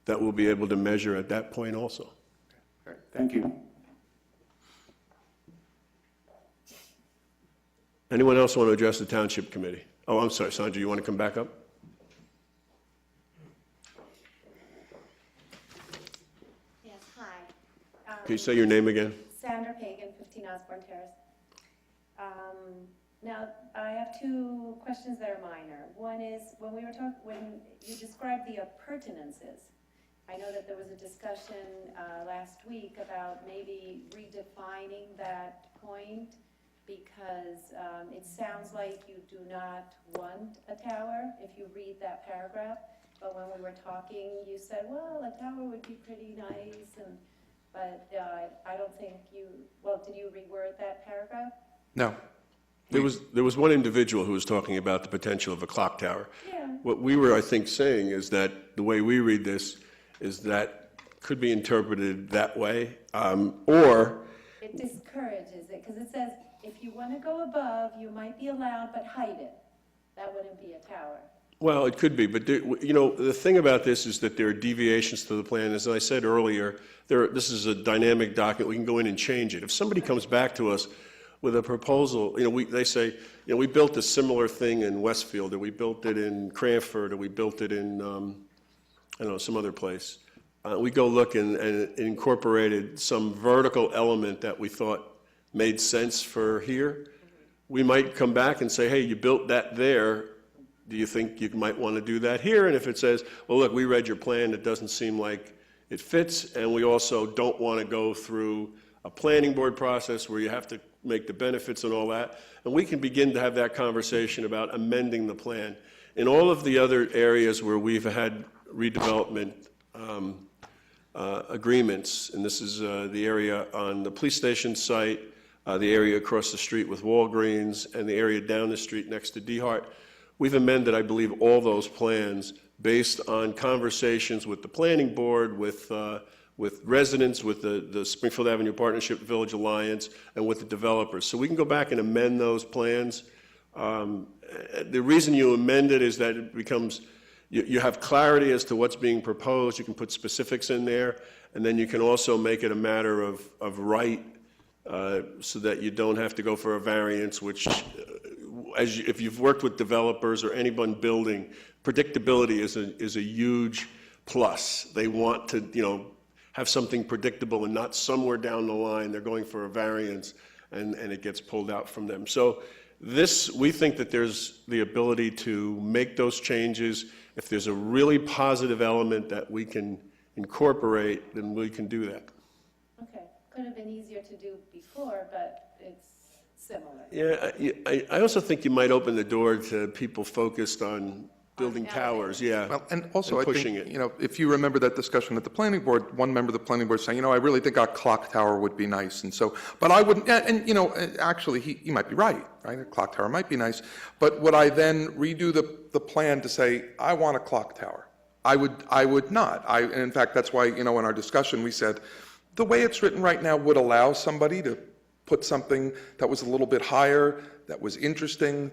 that we'll be able to measure at that point also. Great, thank you. Anyone else want to address the Township Committee? Oh, I'm sorry, Sandra, you want to come back up? Yes, hi. Can you say your name again? Sandra Pagan, 15 Osborne Terrace. Now, I have two questions that are minor. One is, when you described the appurtenances, I know that there was a discussion last week about maybe redefining that point, because it sounds like you do not want a tower, if you read that paragraph. But when we were talking, you said, well, a tower would be pretty nice, but I don't think did you reword that paragraph? No. There was one individual who was talking about the potential of a clock tower. Yeah. What we were, I think, saying is that the way we read this is that could be interpreted that way, or... It discourages it, because it says, if you want to go above, you might be allowed, but hide it. That wouldn't be a tower. Well, it could be, but the thing about this is that there are deviations to the plan. As I said earlier, this is a dynamic document. We can go in and change it. If somebody comes back to us with a proposal, they say, we built a similar thing in Westfield, or we built it in Cranford, or we built it in, I don't know, some other place. We go look and incorporated some vertical element that we thought made sense for here. We might come back and say, hey, you built that there. Do you think you might want to do that here? And if it says, well, look, we read your plan, it doesn't seem like it fits, and we also don't want to go through a planning board process where you have to make the benefits and all that, and we can begin to have that conversation about amending the plan. In all of the other areas where we've had redevelopment agreements, and this is the area on the police station site, the area across the street with Walgreens, and the area down the street next to DeHart, we've amended, I believe, all those plans based on conversations with the planning board, with residents, with the Springfield Avenue Partnership Village Alliance, and with the developers. So we can go back and amend those plans. The reason you amend it is that it becomes, you have clarity as to what's being proposed. You can put specifics in there, and then you can also make it a matter of right, so that you don't have to go for a variance, which, if you've worked with developers or anyone building, predictability is a huge plus. They want to, have something predictable and not somewhere down the line they're going for a variance and it gets pulled out from them. So we think that there's the ability to make those changes. If there's a really positive element that we can incorporate, then we can do that. Okay, could have been easier to do before, but it's similar. Yeah, I also think you might open the door to people focused on building towers, yeah. Well, and also, and I pushing think, it. If you remember that discussion at the planning board, one member of the planning board saying, I really think a clock tower would be nice, and so, but I wouldn't, and, actually, he might be right? A clock tower might be nice, but would I then redo the plan to say, I want a clock tower? I would not. And in fact, that's why, in our discussion, we said, the way it's written right now would allow somebody to put something that was a little bit higher, that was interesting.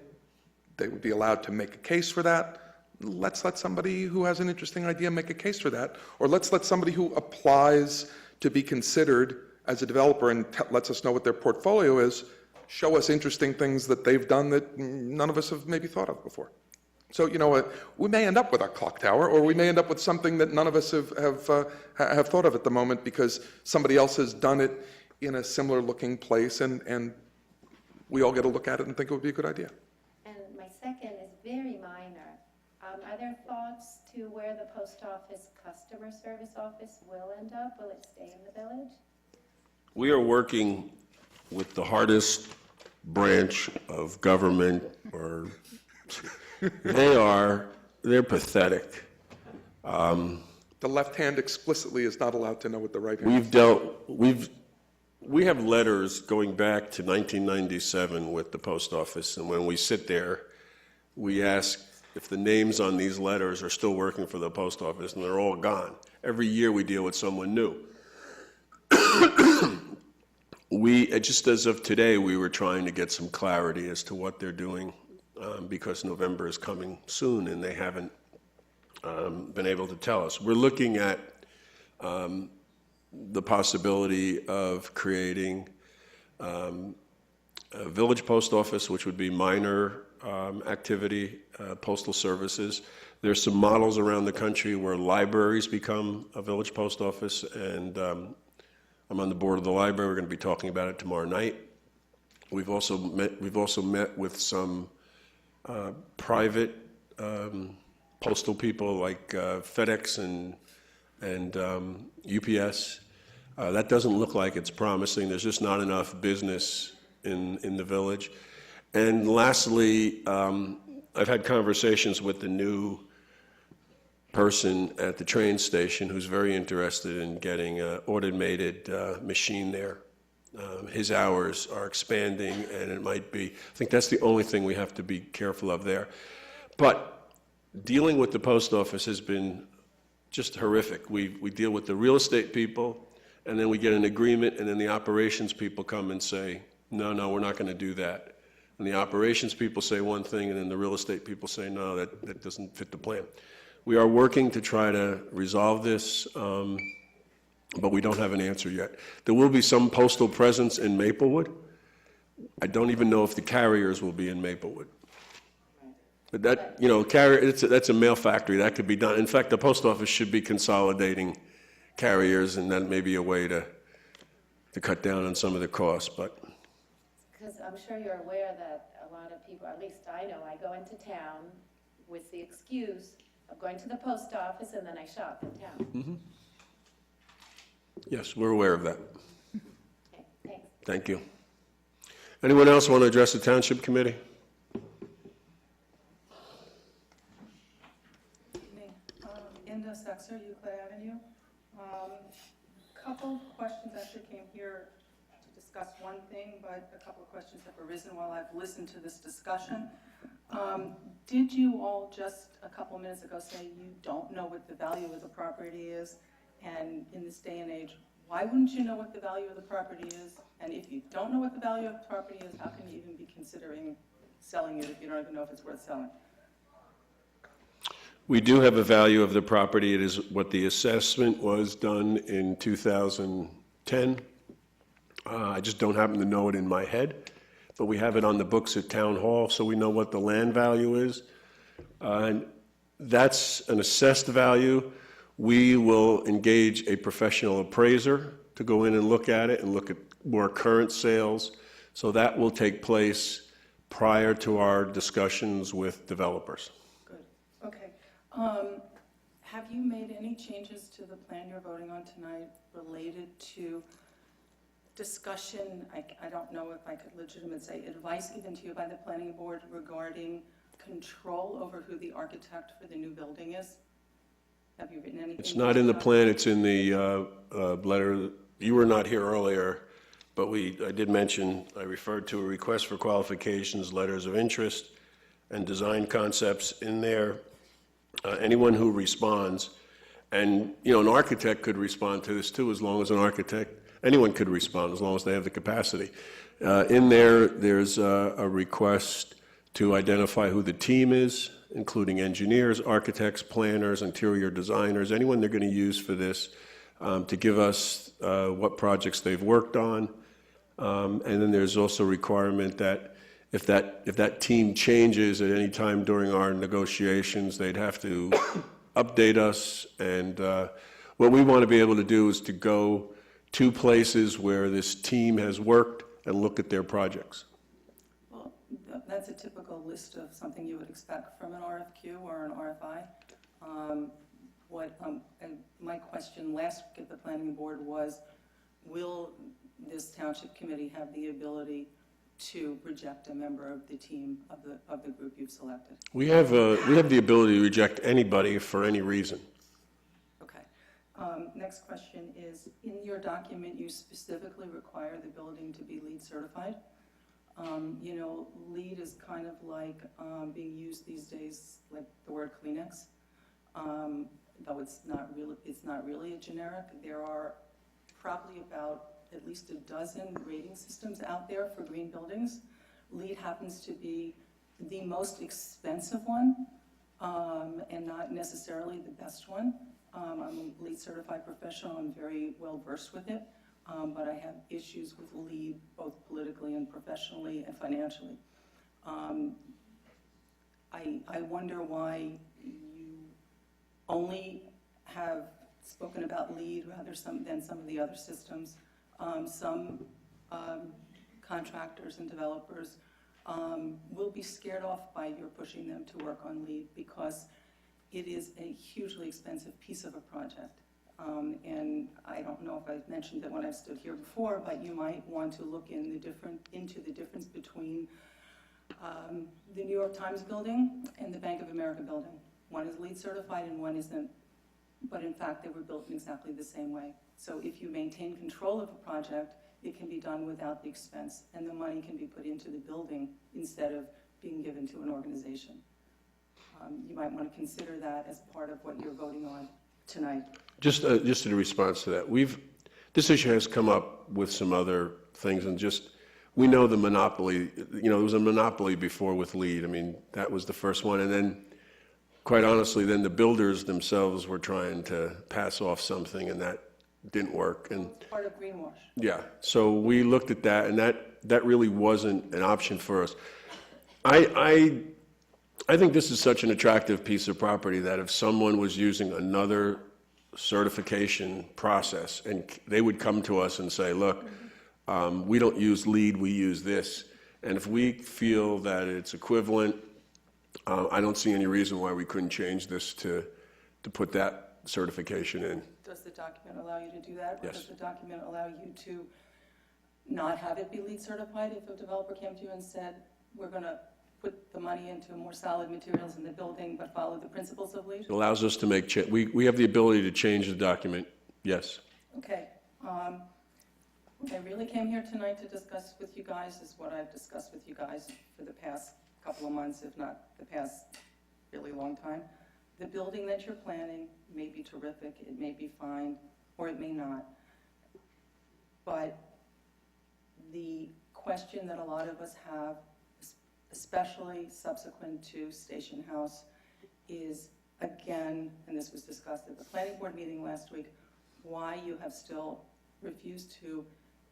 They would be allowed to make a case for that. Let's let somebody who has an interesting idea make a case for that. Or let's let somebody who applies to be considered as a developer and lets us know what their portfolio is, show us interesting things that they've done that none of us have maybe thought of before. So, we may end up with a clock tower, or we may end up with something that none of us have thought of at the moment because somebody else has done it in a similar looking place, and we all get to look at it and think it would be a good idea. And my second is very minor. Are there thoughts to where the post office customer service office will end up? Will it stay in the village? We are working with the hardest branch of government, or they're pathetic. The left hand explicitly is not allowed to know what the right hand is. We have letters going back to 1997 with the post office, and when we sit there, we ask if the names on these letters are still working for the post office, and they're all gone. Every year we deal with someone new. Just as of today, we were trying to get some clarity as to what they're doing, because November is coming soon, and they haven't been able to tell us. We're looking at the possibility of creating a village post office, which would be minor activity, postal services. There's some models around the country where libraries become a village post office, and I'm on the board of the library. We're going to be talking about it tomorrow night. We've also met with some private postal people like FedEx and UPS. That doesn't look like it's promising. There's just not enough business in the village. And lastly, I've had conversations with the new person at the train station who's very interested in getting an automated machine there. His hours are expanding, and it might be, I think that's the only thing we have to be careful of there. But dealing with the post office has been just horrific. We deal with the real estate people, and then we get an agreement, and then the operations people come and say, no, we're not going to do that. And the operations people say one thing, and then the real estate people say, no, that doesn't fit the plan. We are working to try to resolve this, but we don't have an answer yet. There will be some postal presence in Maplewood. I don't even know if the carriers will be in Maplewood. But that, that's a mail factory. That could be done. In fact, the post office should be consolidating carriers, and that may be a way to cut down on some of the costs, but. Because I'm sure you're aware that a lot of people, at least I know, I go into town with the excuse of going to the post office and then I shop in town. Mm-hmm. Yes, we're aware of that. Okay, thanks. Thank you. Anyone else want to address the Township Committee? Inda Sexer, Euclid Avenue. Couple questions actually came here to discuss one thing, but a couple of questions have arisen while I've listened to this discussion. Did you all just a couple minutes ago say you don't know what the value of the property is? And in this day and age, why wouldn't you know what the value of the property is? And if you don't know what the value of the property is, how can you even be considering selling it if you don't even know if it's worth selling? We do have a value of the property. It is what the assessment was done in 2010. I just don't happen to know it in my head, but we have it on the books at Town Hall, so we know what the land value is. And that's an assessed value. We will engage a professional appraiser to go in and look at it and look at more current sales. So that will take place prior to our discussions with developers. Good, okay. Have you made any changes to the plan you're voting on tonight related to discussion, I don't know if I could legitimately say, advice given to you by the planning board regarding control over who the architect for the new building is? Have you written anything? It's not in the plan, it's in the letter. You were not here earlier, but I did mention, I referred to a request for qualifications, letters of interest, and design concepts in there. Anyone who responds, and an architect could respond to this too, as long as anyone could respond as long as they have the capacity. In there's a request to identify who the team is, including engineers, architects, planners, interior designers, anyone they're going to use for this, to give us what projects they've worked on. And then there's also a requirement that if that team changes at any time during our negotiations, they'd have to update us. And what we want to be able to do is to go to places where this team has worked and look at their projects. Well, that's a typical list of something you would expect from an RFQ or an RFI. My question last week at the planning board was, will this township committee have the ability to reject a member of the team of the group you've selected? We have the ability to reject anybody for any reason. Okay. Next question is, in your document, you specifically require the building to be LEED certified. You know, lead is kind of like being used these days, like the word Kleenex, though it's not really a generic. There are probably about at least a dozen rating systems out there for green buildings. LEED happens to be the most expensive one, and not necessarily the best one. I'm a LEED certified professional. I'm very well versed with it, but I have issues with LEED both politically and professionally and financially. I wonder why you only have spoken about LEED rather than some of the other systems. Some contractors and developers will be scared off by your pushing them to work on LEED because it is a hugely expensive piece of a project. And I don't know if I've mentioned it when I've stood here before, but you might want to look into the difference between the New York Times building and the Bank of America building. One is LEED certified and one isn't, but in fact they were built in exactly the same way. So if you maintain control of a project, it can be done without the expense, and the money can be put into the building instead of being given to an organization. You might want to consider that as part of what you're voting on tonight. Just in response to that, this issue has come up with some other things, and we know the monopoly, you know, there was a monopoly before with LEED. I mean, that was the first one, and then, quite honestly, then the builders themselves were trying to pass off something, and that didn't work. And It's part of greenwash. yeah, so we looked at that, and that really wasn't an option for us. I think this is such an attractive piece of property that if someone was using another certification process, and they would come to us and say, look, we don't use LEED, we use this. And if we feel that it's equivalent, I don't see any reason why we couldn't change this to put that certification in. Does the document allow you to do that? Or Yes. does the document allow you to not have it be LEED certified if a developer came to you and said, we're going to put the money into more solid materials in the building but follow the principles of LEED? It allows us to make, we have the ability to change the document, yes. Okay. I really came here tonight to discuss with you guys is what I've discussed with you guys for the past couple of months, if not the past really long time. The building that you're planning may be terrific, it may be fine, or it may not. But the question that a lot of us have, especially subsequent to Station House, is again, and this was discussed at the planning board meeting last week, why you have still refused to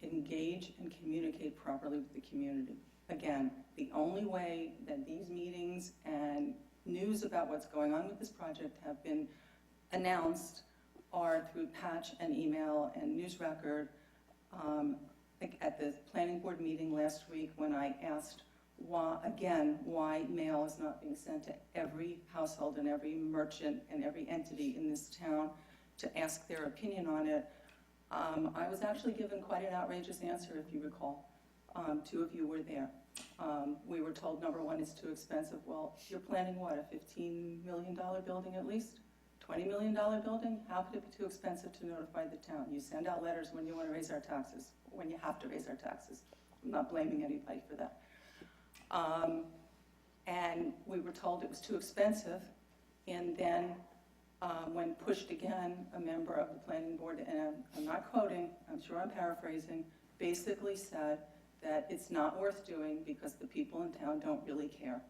engage and communicate properly with the community. Again, the only way that these meetings and news about what's going on with this project have been announced are through patch and email and news record. Like at the planning board meeting last week when I asked why mail is not being sent to every household and every merchant and every entity in this town to ask their opinion on it, I was actually given quite an outrageous answer, if you recall. Two of you were there. We were told, number one, it's too expensive. Well, you're planning what, a $15 million building at least? $20 million building? How could it be too expensive to notify the town? You send out letters when you want to raise our taxes, when you have to raise our taxes. I'm not blaming anybody for that. And we were told it was too expensive, and then when pushed again, a member of the planning board, and I'm not quoting, I'm sure I'm paraphrasing, basically said that it's not worth doing because the people in town don't really care.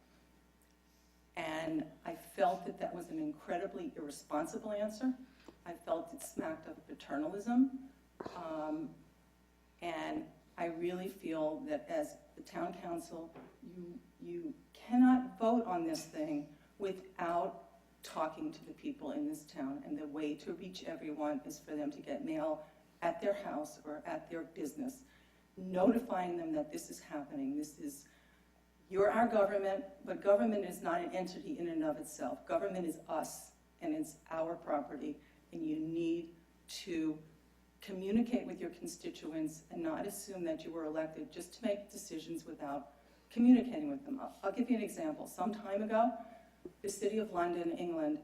And I felt that that was an incredibly irresponsible answer. I felt it smacked of paternalism. And I really feel that as the town council, you cannot vote on this thing without talking to the people in this town. And the way to reach everyone is for them to get mail at their house or at their business, notifying them that this is happening. You're our government, but government is not an entity in and of itself. Government is us, and it's our property, and you need to communicate with your constituents and not assume that you were elected just to make decisions without communicating with them. I'll give you an example. Some time ago, the City of London, England,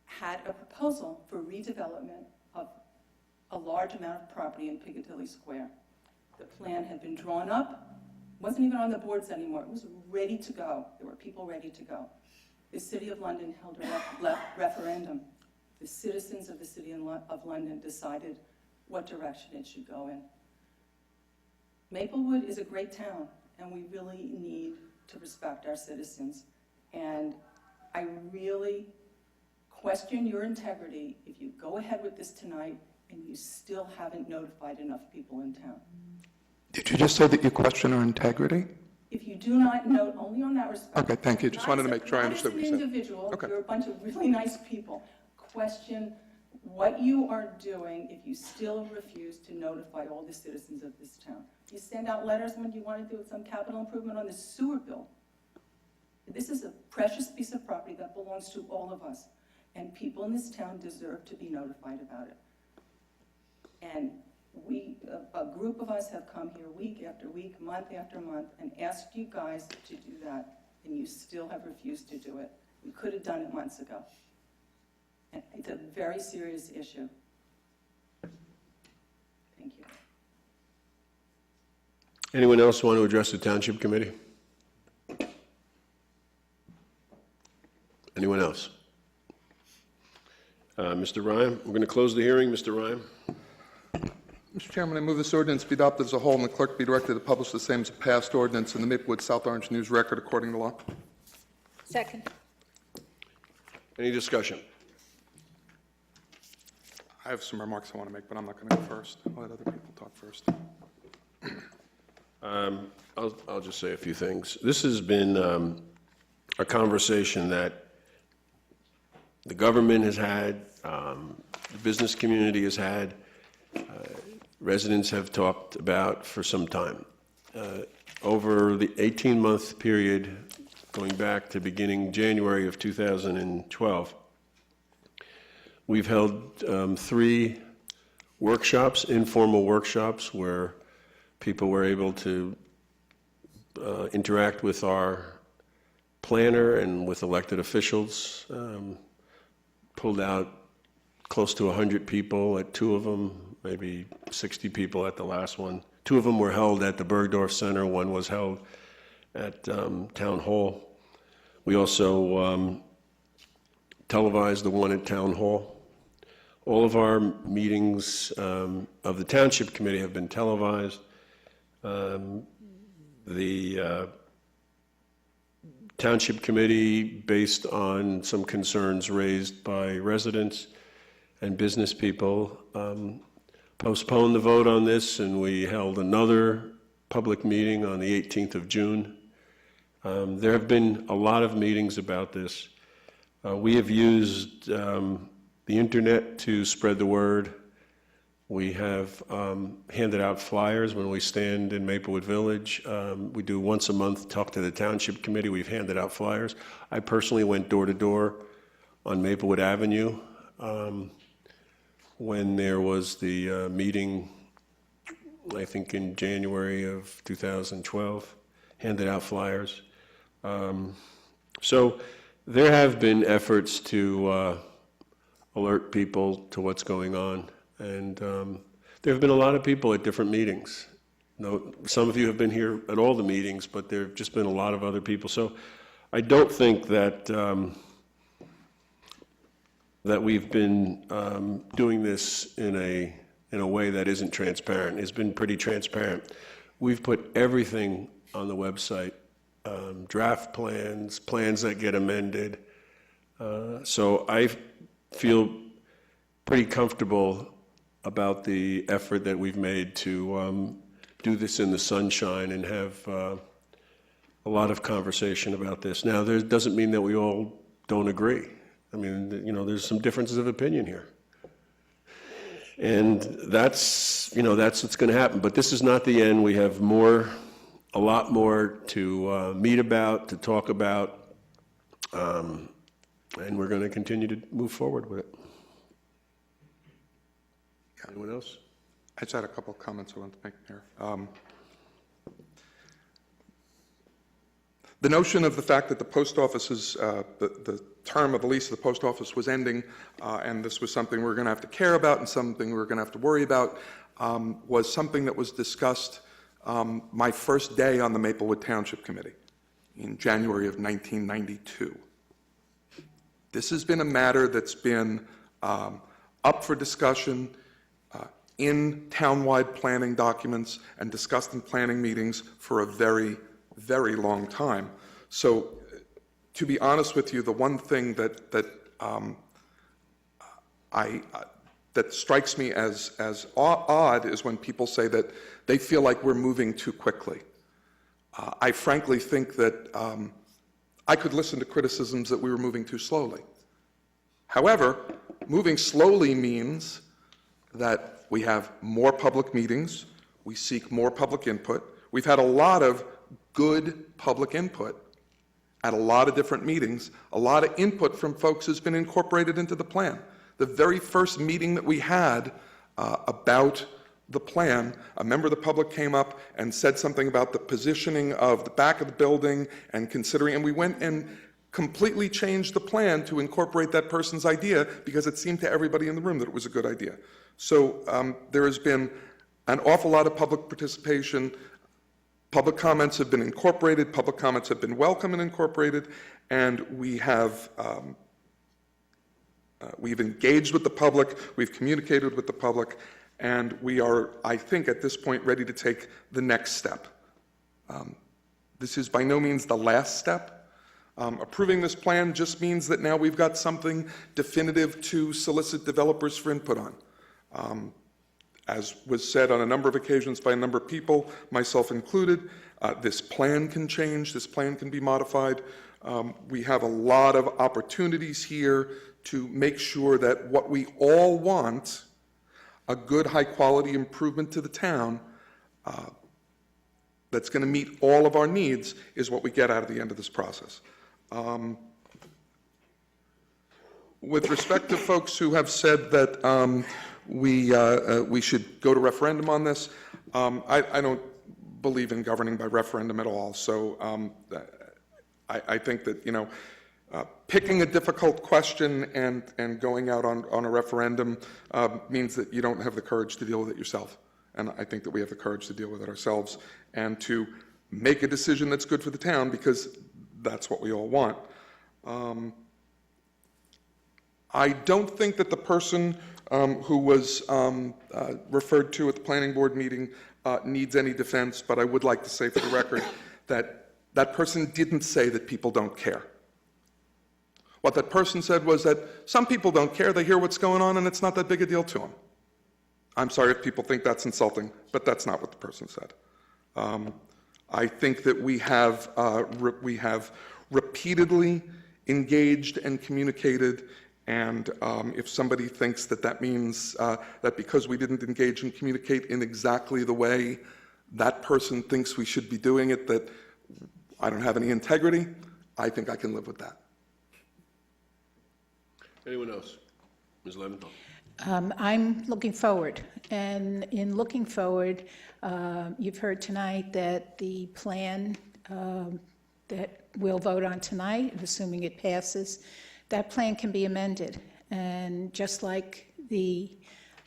had a proposal for redevelopment of a large amount of property in Piccadilly Square. The plan had been drawn up, wasn't even on the boards anymore. It was ready to go. There were people ready to go. The City of London held a referendum. The citizens of the City of London decided what direction it should go in. Maplewood is a great town, and we really need to respect our citizens. And I really question your integrity if you go ahead with this tonight and you still haven't notified enough people in town. Did you just say that you question our integrity? If you do not note, only on that respect. Okay, thank you. Just wanted to make sure I understood what you Not said. as an individual, Okay. you're a bunch of really nice people. Question what you are doing if you still refuse to notify all the citizens of this town. You send out letters when you want to do some capital improvement on the sewer bill. This is a precious piece of property that belongs to all of us, and people in this town deserve to be notified about it. And a group of us have come here week after week, month after month, and asked you guys to do that, and you still have refused to do it. We could have done it months ago. And it's a very serious issue. Thank you. Anyone else want to address the Township Committee? Anyone else? Mr. Ryan, we're going to close the hearing. Mr. Ryan? Mr. Chairman, I move this ordinance be adopted as a whole and the clerk be directed to publish the same as a passed ordinance in the Maplewood South Orange News Record according to law. Second. Any discussion? I have some remarks I want to make, but I'm not going to go first. I'll let other people talk first. I'll just say a few things. This has been a conversation that the government has had, the business community has had, residents have talked about for some time. Over the 18-month period, going back to beginning January of 2012, we've held 3 workshops, informal workshops, where people were able to interact with our planner and with elected officials. Pulled out close to 100 people at 2 of them, maybe 60 people at the last one. 2 of them were held at the Bergdorf Center, 1 was held at Town Hall. We also televised the one at Town Hall. All of our meetings of the Township Committee have been televised. The Township Committee, based on some concerns raised by residents and business people, postponed the vote on this, and we held another public meeting on the 18th of June. There have been a lot of meetings about this. We have used the internet to spread the word. We have handed out flyers when we stand in Maplewood Village. We do once a month talk to the Township Committee. We've handed out flyers. I personally went door to door on Maplewood Avenue when there was the meeting, I think in January of 2012, handed out flyers. So there have been efforts to alert people to what's going on. And there have been a lot of people at different meetings. Some of you have been here at all the meetings, but there have just been a lot of other people. So I don't think that that we've been doing this in a way that isn't transparent. It's been pretty transparent. We've put everything on the website, draft plans, plans that get amended. So I feel pretty comfortable about the effort that we've made to do this in the sunshine and have a lot of conversation about this. Now, there doesn't mean that we all don't agree. I mean, there's some differences of opinion here. And that's what's going to happen. But this is not the end. We have a lot more to meet about, to talk about, and we're going to continue to move forward with it. Anyone else? I just had a couple of comments I want to make here. The notion of the fact that the post office's, the term of the lease of the post office was ending, and this was something we were going to have to care about and something we were going to have to worry about, was something that was discussed my first day on the Maplewood Township Committee in January of 1992. This has been a matter that's been up for discussion in townwide planning documents and discussed in planning meetings for a very, very long time. So, to be honest with you, the one thing that strikes me as odd is when people say that they feel like we're moving too quickly. I frankly think that I could listen to criticisms that we were moving too slowly. However, moving slowly means that we have more public meetings, we seek more public input. We've had a lot of good public input at a lot of different meetings. A lot of input from folks has been incorporated into the plan. The very first meeting that we had about the plan, a member of the public came up and said something about the positioning of the back of the building and considering, and we went and completely changed the plan to incorporate that person's idea because it seemed to everybody in the room that it was a good idea. So there has been an awful lot of public participation. Public comments have been incorporated, public comments have been welcome and incorporated, and we have we've engaged with the public, we've communicated with the public, and we are, I think, at this point, ready to take the next step. This is by no means the last step. Approving this plan just means that now we've got something definitive to solicit developers for input on. As was said on a number of occasions by a number of people, myself included, this plan can change, this plan can be modified. We have a lot of opportunities here to make sure that what we all want, a good high-quality improvement to the town that's going to meet all of our needs, is what we get out of the end of this process. With respect to folks who have said that we should go to referendum on this, I don't believe in governing by referendum at all. So I think that, you know, picking a difficult question and going out on a referendum means that you don't have the courage to deal with it yourself. And I think that we have the courage to deal with it ourselves and to make a decision that's good for the town, because that's what we all want. I don't think that the person who was referred to at the planning board meeting needs any defense, but I would like to say for the record that that person didn't say that people don't care. What that person said was that some people don't care, they hear what's going on and it's not that big a deal to them. I'm sorry if people think that's insulting, but that's not what the person said. I think that we have repeatedly engaged and communicated, and if somebody thinks that that means that because we didn't engage and communicate in exactly the way that person thinks we should be doing it, that I don't have any integrity, I think I can live with that. Anyone else? Ms. Leventhal. I'm looking forward, and in looking forward, you've heard tonight that the plan that we'll vote on tonight, assuming it passes, that plan can be amended. And just like the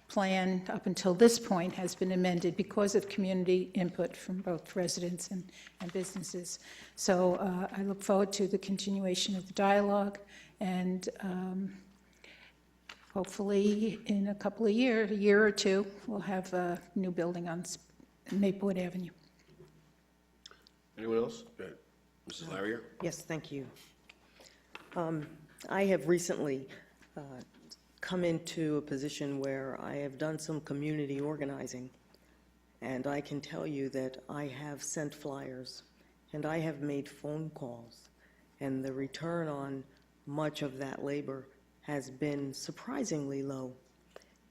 plan up until this point has been amended because of community input from both residents and businesses. So I look forward to the continuation of the dialogue, and hopefully in a couple of years, a year or two, we'll have a new building on Maplewood Avenue. Anyone else? Go ahead. Mrs. Larrier? Yes, thank you. I have recently come into a position where I have done some community organizing, and I can tell you that I have sent flyers and I have made phone calls, and the return on much of that labor has been surprisingly low.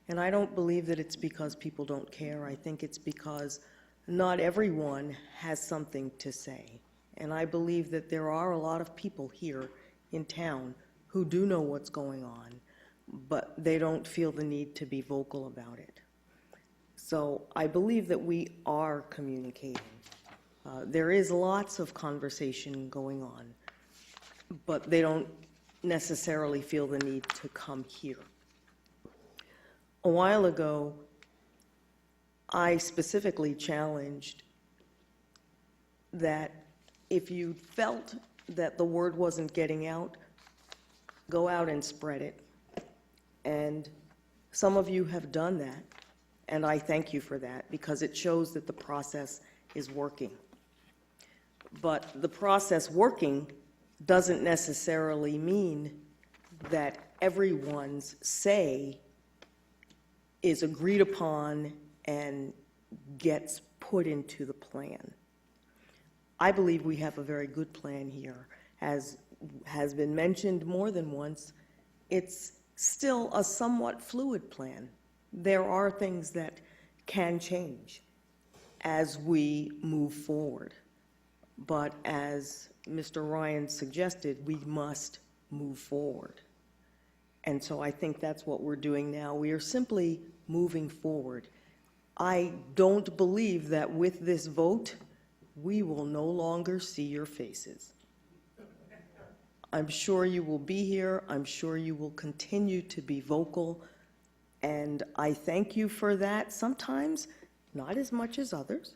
And I don't believe that it's because people don't care. I think it's because not everyone has something to say. And I believe that there are a lot of people here in town who do know what's going on, but they don't feel the need to be vocal about it. So I believe that we are communicating. There is lots of conversation going on, but they don't necessarily feel the need to come here. A while ago, I specifically challenged that if you felt that the word wasn't getting out, go out and spread it. And some of you have done that, and I thank you for that, because it shows that the process is working. But the process working doesn't necessarily mean that everyone's say is agreed upon and gets put into the plan. I believe we have a very good plan here. As has been mentioned more than once, it's still a somewhat fluid plan. There are things that can change as we move forward. But as Mr. Ryan suggested, we must move forward. And so I think that's what we're doing now. We are simply moving forward. I don't believe that with this vote, we will no longer see your faces. I'm sure you will be here. I'm sure you will continue to be vocal. And I thank you for that. Sometimes, not as much as others,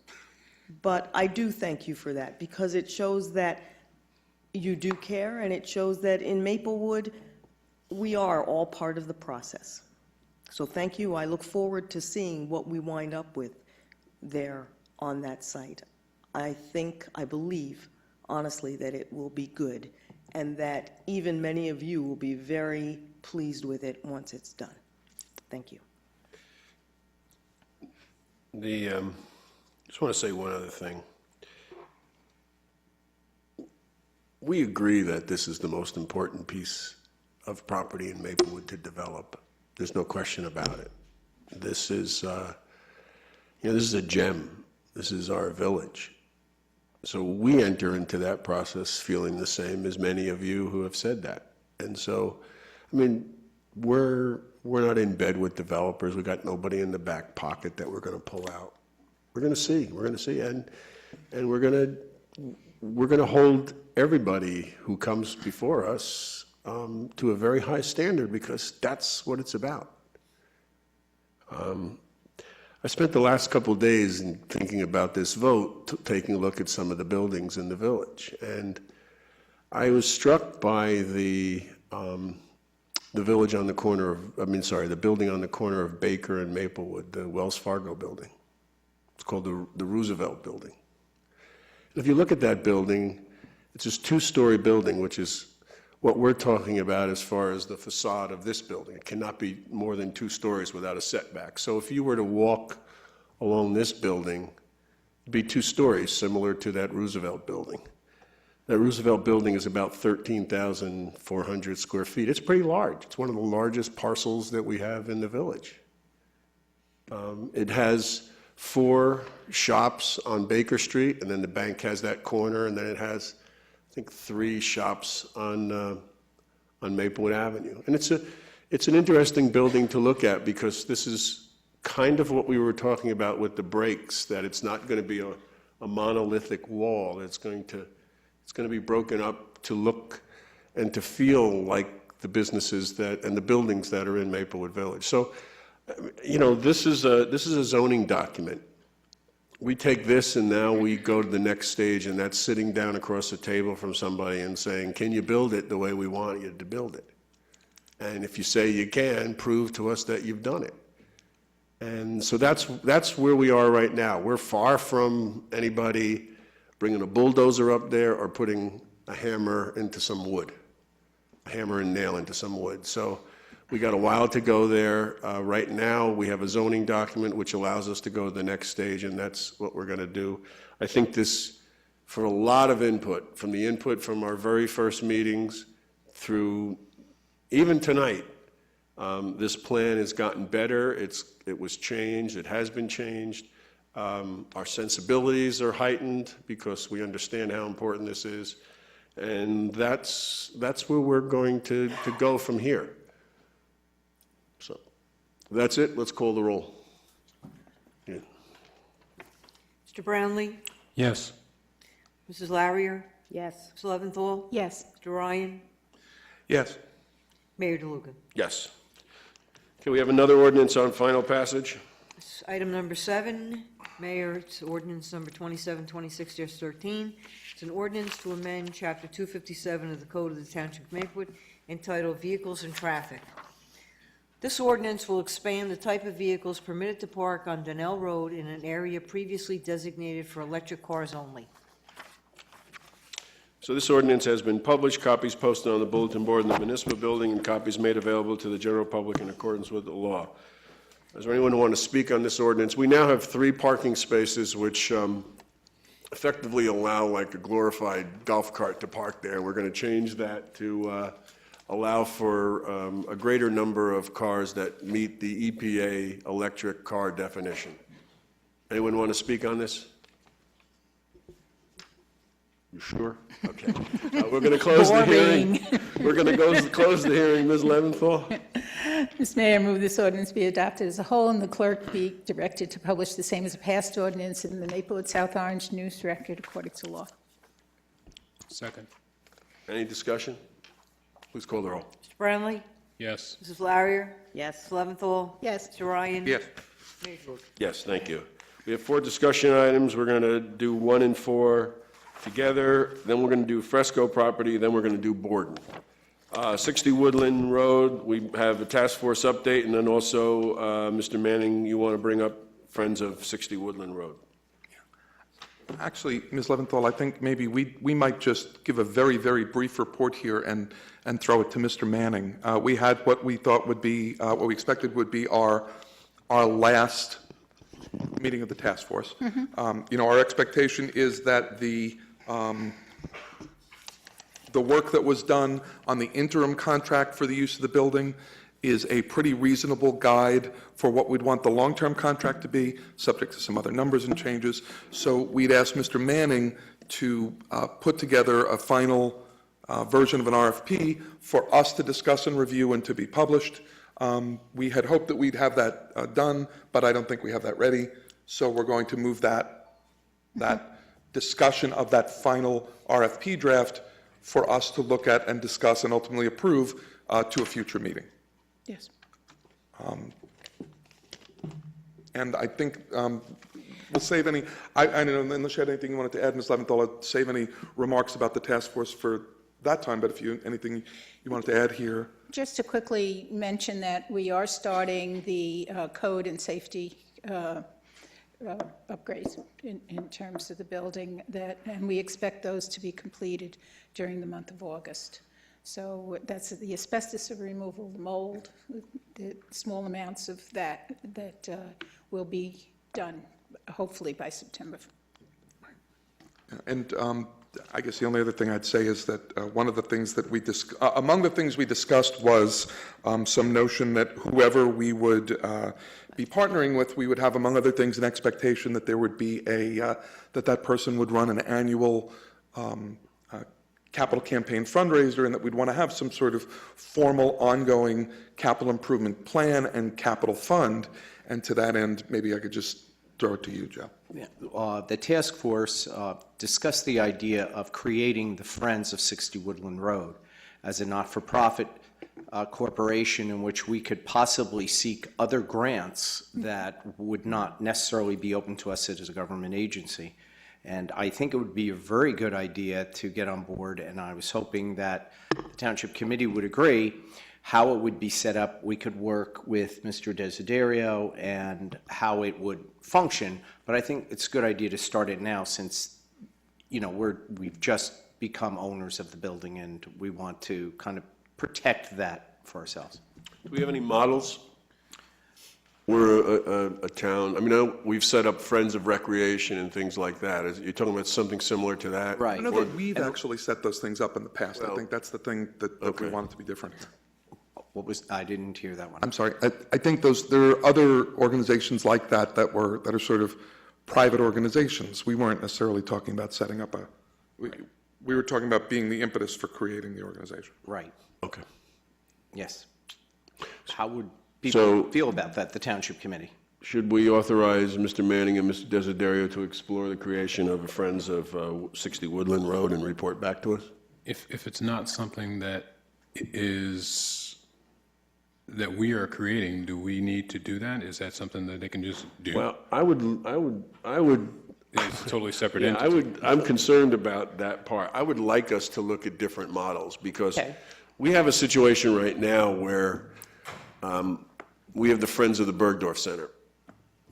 but I do thank you for that, because it shows that you do care, and it shows that in Maplewood, we are all part of the process. So thank you. I look forward to seeing what we wind up with there on that site. I believe, honestly, that it will be good, and that even many of you will be very pleased with it once it's done. Thank you. Just want to say one other thing. We agree that this is the most important piece of property in Maplewood to develop. There's no question about it. This is, this is a gem. This is our village. So we enter into that process feeling the same as many of you who have said that. And so, I mean, we're not in bed with developers. We got nobody in the back pocket that we're going to pull out. We're going to see. We're going to see, and we're going to hold everybody who comes before us to a very high standard, because that's what it's about. I spent the last couple of days in thinking about this vote, taking a look at some of the buildings in the village, and I was struck by the village on the corner of, the building on the corner of Baker and Maplewood, the Wells Fargo building. It's called the Roosevelt Building. If you look at that building, it's this two-story building, which is what we're talking about as far as the facade of this building. It cannot be more than 2 stories without a setback. So if you were to walk along this building, it'd be 2 stories, similar to that Roosevelt building. That Roosevelt building is about 13,400 square feet. It's pretty large. It's one of the largest parcels that we have in the village. It has 4 shops on Baker Street, and then the bank has that corner, and then it has, I think, 3 shops on Maplewood Avenue. And it's an interesting building to look at, because this is kind of what we were talking about with the breaks, that it's not going to be a monolithic wall. It's going to be broken up to look and to feel like the businesses and the buildings that are in Maplewood Village. So, this is a zoning document. We take this and now we go to the next stage, and that's sitting down across the table from somebody and saying, can you build it the way we want you to build it? And if you say you can, prove to us that you've done it. And so that's where we are right now. We're far from anybody bringing a bulldozer up there or putting a hammer into some wood, a hammer and nail into some wood. So we got a while to go there. Right now, we have a zoning document which allows us to go to the next stage, and that's what we're going to do. I think this, for a lot of input, from the input from our very first meetings through even tonight, this plan has gotten better. It was changed. It has been changed. Our sensibilities are heightened because we understand how important this is, and that's where we're going to go from here. So that's it. Let's call the roll. Yeah. Mr. Brownlee? Yes. Mrs. Larrier? Yes. Ms. Leventhal? Yes. Mr. Ryan? Yes. Mayor DeLuca? Yes. Okay, we have another ordinance on final passage. Item number 7, Mayor, it's ordinance number 2726-13. It's an ordinance to amend Chapter 257 of the Code of the Township of Maplewood entitled Vehicles and Traffic. This ordinance will expand the type of vehicles permitted to park on Donnell Road in an area previously designated for electric cars only. So this ordinance has been published, copies posted on the bulletin board in the municipal building, and copies made available to the general public in accordance with the law. Is there anyone who want to speak on this ordinance? We now have 3 parking spaces which effectively allow like a glorified golf cart to park there. We're going to change that to allow for a greater number of cars that meet the EPA electric car definition. Anyone want to speak on this? You sure? Okay. We're going to close the hearing. We're going to close the hearing. Ms. Leventhal? Mr. Mayor, I move this ordinance be adopted as a whole and the clerk be directed to publish the same as a past ordinance in the Maplewood South Orange News Record according to law. Second. Any discussion? Please call the roll. Mr. Brownlee? Yes. Mrs. Larrier? Yes. Mrs. Leventhal? Yes. Mr. Ryan? Yes. Mayor George? Yes, thank you. We have 4 discussion items. We're going to do 1 and 4 together, then we're going to do Fresco property, then we're going to do Borden. 60 Woodland Road, we have a task force update, and then also, Mr. Manning, you want to bring up Friends of 60 Woodland Road. Actually, Ms. Leventhal, I think maybe we might just give a very, very brief report here and throw it to Mr. Manning. We had what we thought would be, what we expected would be our last meeting of the task force. Our expectation is that the work that was done on the interim contract for the use of the building is a pretty reasonable guide for what we'd want the long-term contract to be, subject to some other numbers and changes. So we'd ask Mr. Manning to put together a final version of an RFP for us to discuss and review and to be published. We had hoped that we'd have that done, but I don't think we have that ready. So we're going to move that discussion of that final RFP draft for us to look at and discuss and ultimately approve to a future meeting. Yes. And I think we'll save any, I don't know, unless you had anything you wanted to add, Ms. Leventhal, I'll save any remarks about the task force for that time, but if anything you wanted to add here. Just to quickly mention that we are starting the code and safety upgrades in terms of the building, and we expect those to be completed during the month of August. So that's the asbestos removal, the mold, the small amounts of that will be done hopefully by September. And I guess the only other thing I'd say is that one of the things that among the things we discussed was some notion that whoever we would be partnering with, we would have, among other things, an expectation that there would be that person would run an annual capital campaign fundraiser, and that we'd want to have some sort of formal, ongoing capital improvement plan and capital fund. And to that end, maybe I could just throw it to you, Joe. Yeah, the task force discussed the idea of creating the Friends of 60 Woodland Road as a not-for-profit corporation in which we could possibly seek other grants that would not necessarily be open to us as a government agency. And I think it would be a very good idea to get on board, and I was hoping that the Township Committee would agree how it would be set up. We could work with Mr. Desiderio and how it would function, but I think it's a good idea to start it now since, we've just become owners of the building and we want to kind of protect that for ourselves. Do we have any models? We're a town, we've set up Friends of Recreation and things like that. You're talking about something similar to that? Right. I know that we've actually set those things up in the past. I think that's the thing that we want it to be different here. I didn't hear that one. I'm sorry. I think there are other organizations like that that are sort of private organizations. We weren't necessarily talking about setting up we were talking about being the impetus for creating the organization. Right. Okay. Yes. How would people feel about that, the Township Committee? Should we authorize Mr. Manning and Mr. Desiderio to explore the creation of a Friends of 60 Woodland Road and report back to us? If it's not something that is that we are creating, do we need to do that? Is that something that they can just do? Well, I would, It's a totally separate yeah, entity. I'm concerned about that part. I would like us to look at different models, because Okay. we have a situation right now where we have the Friends of the Bergdorf Center.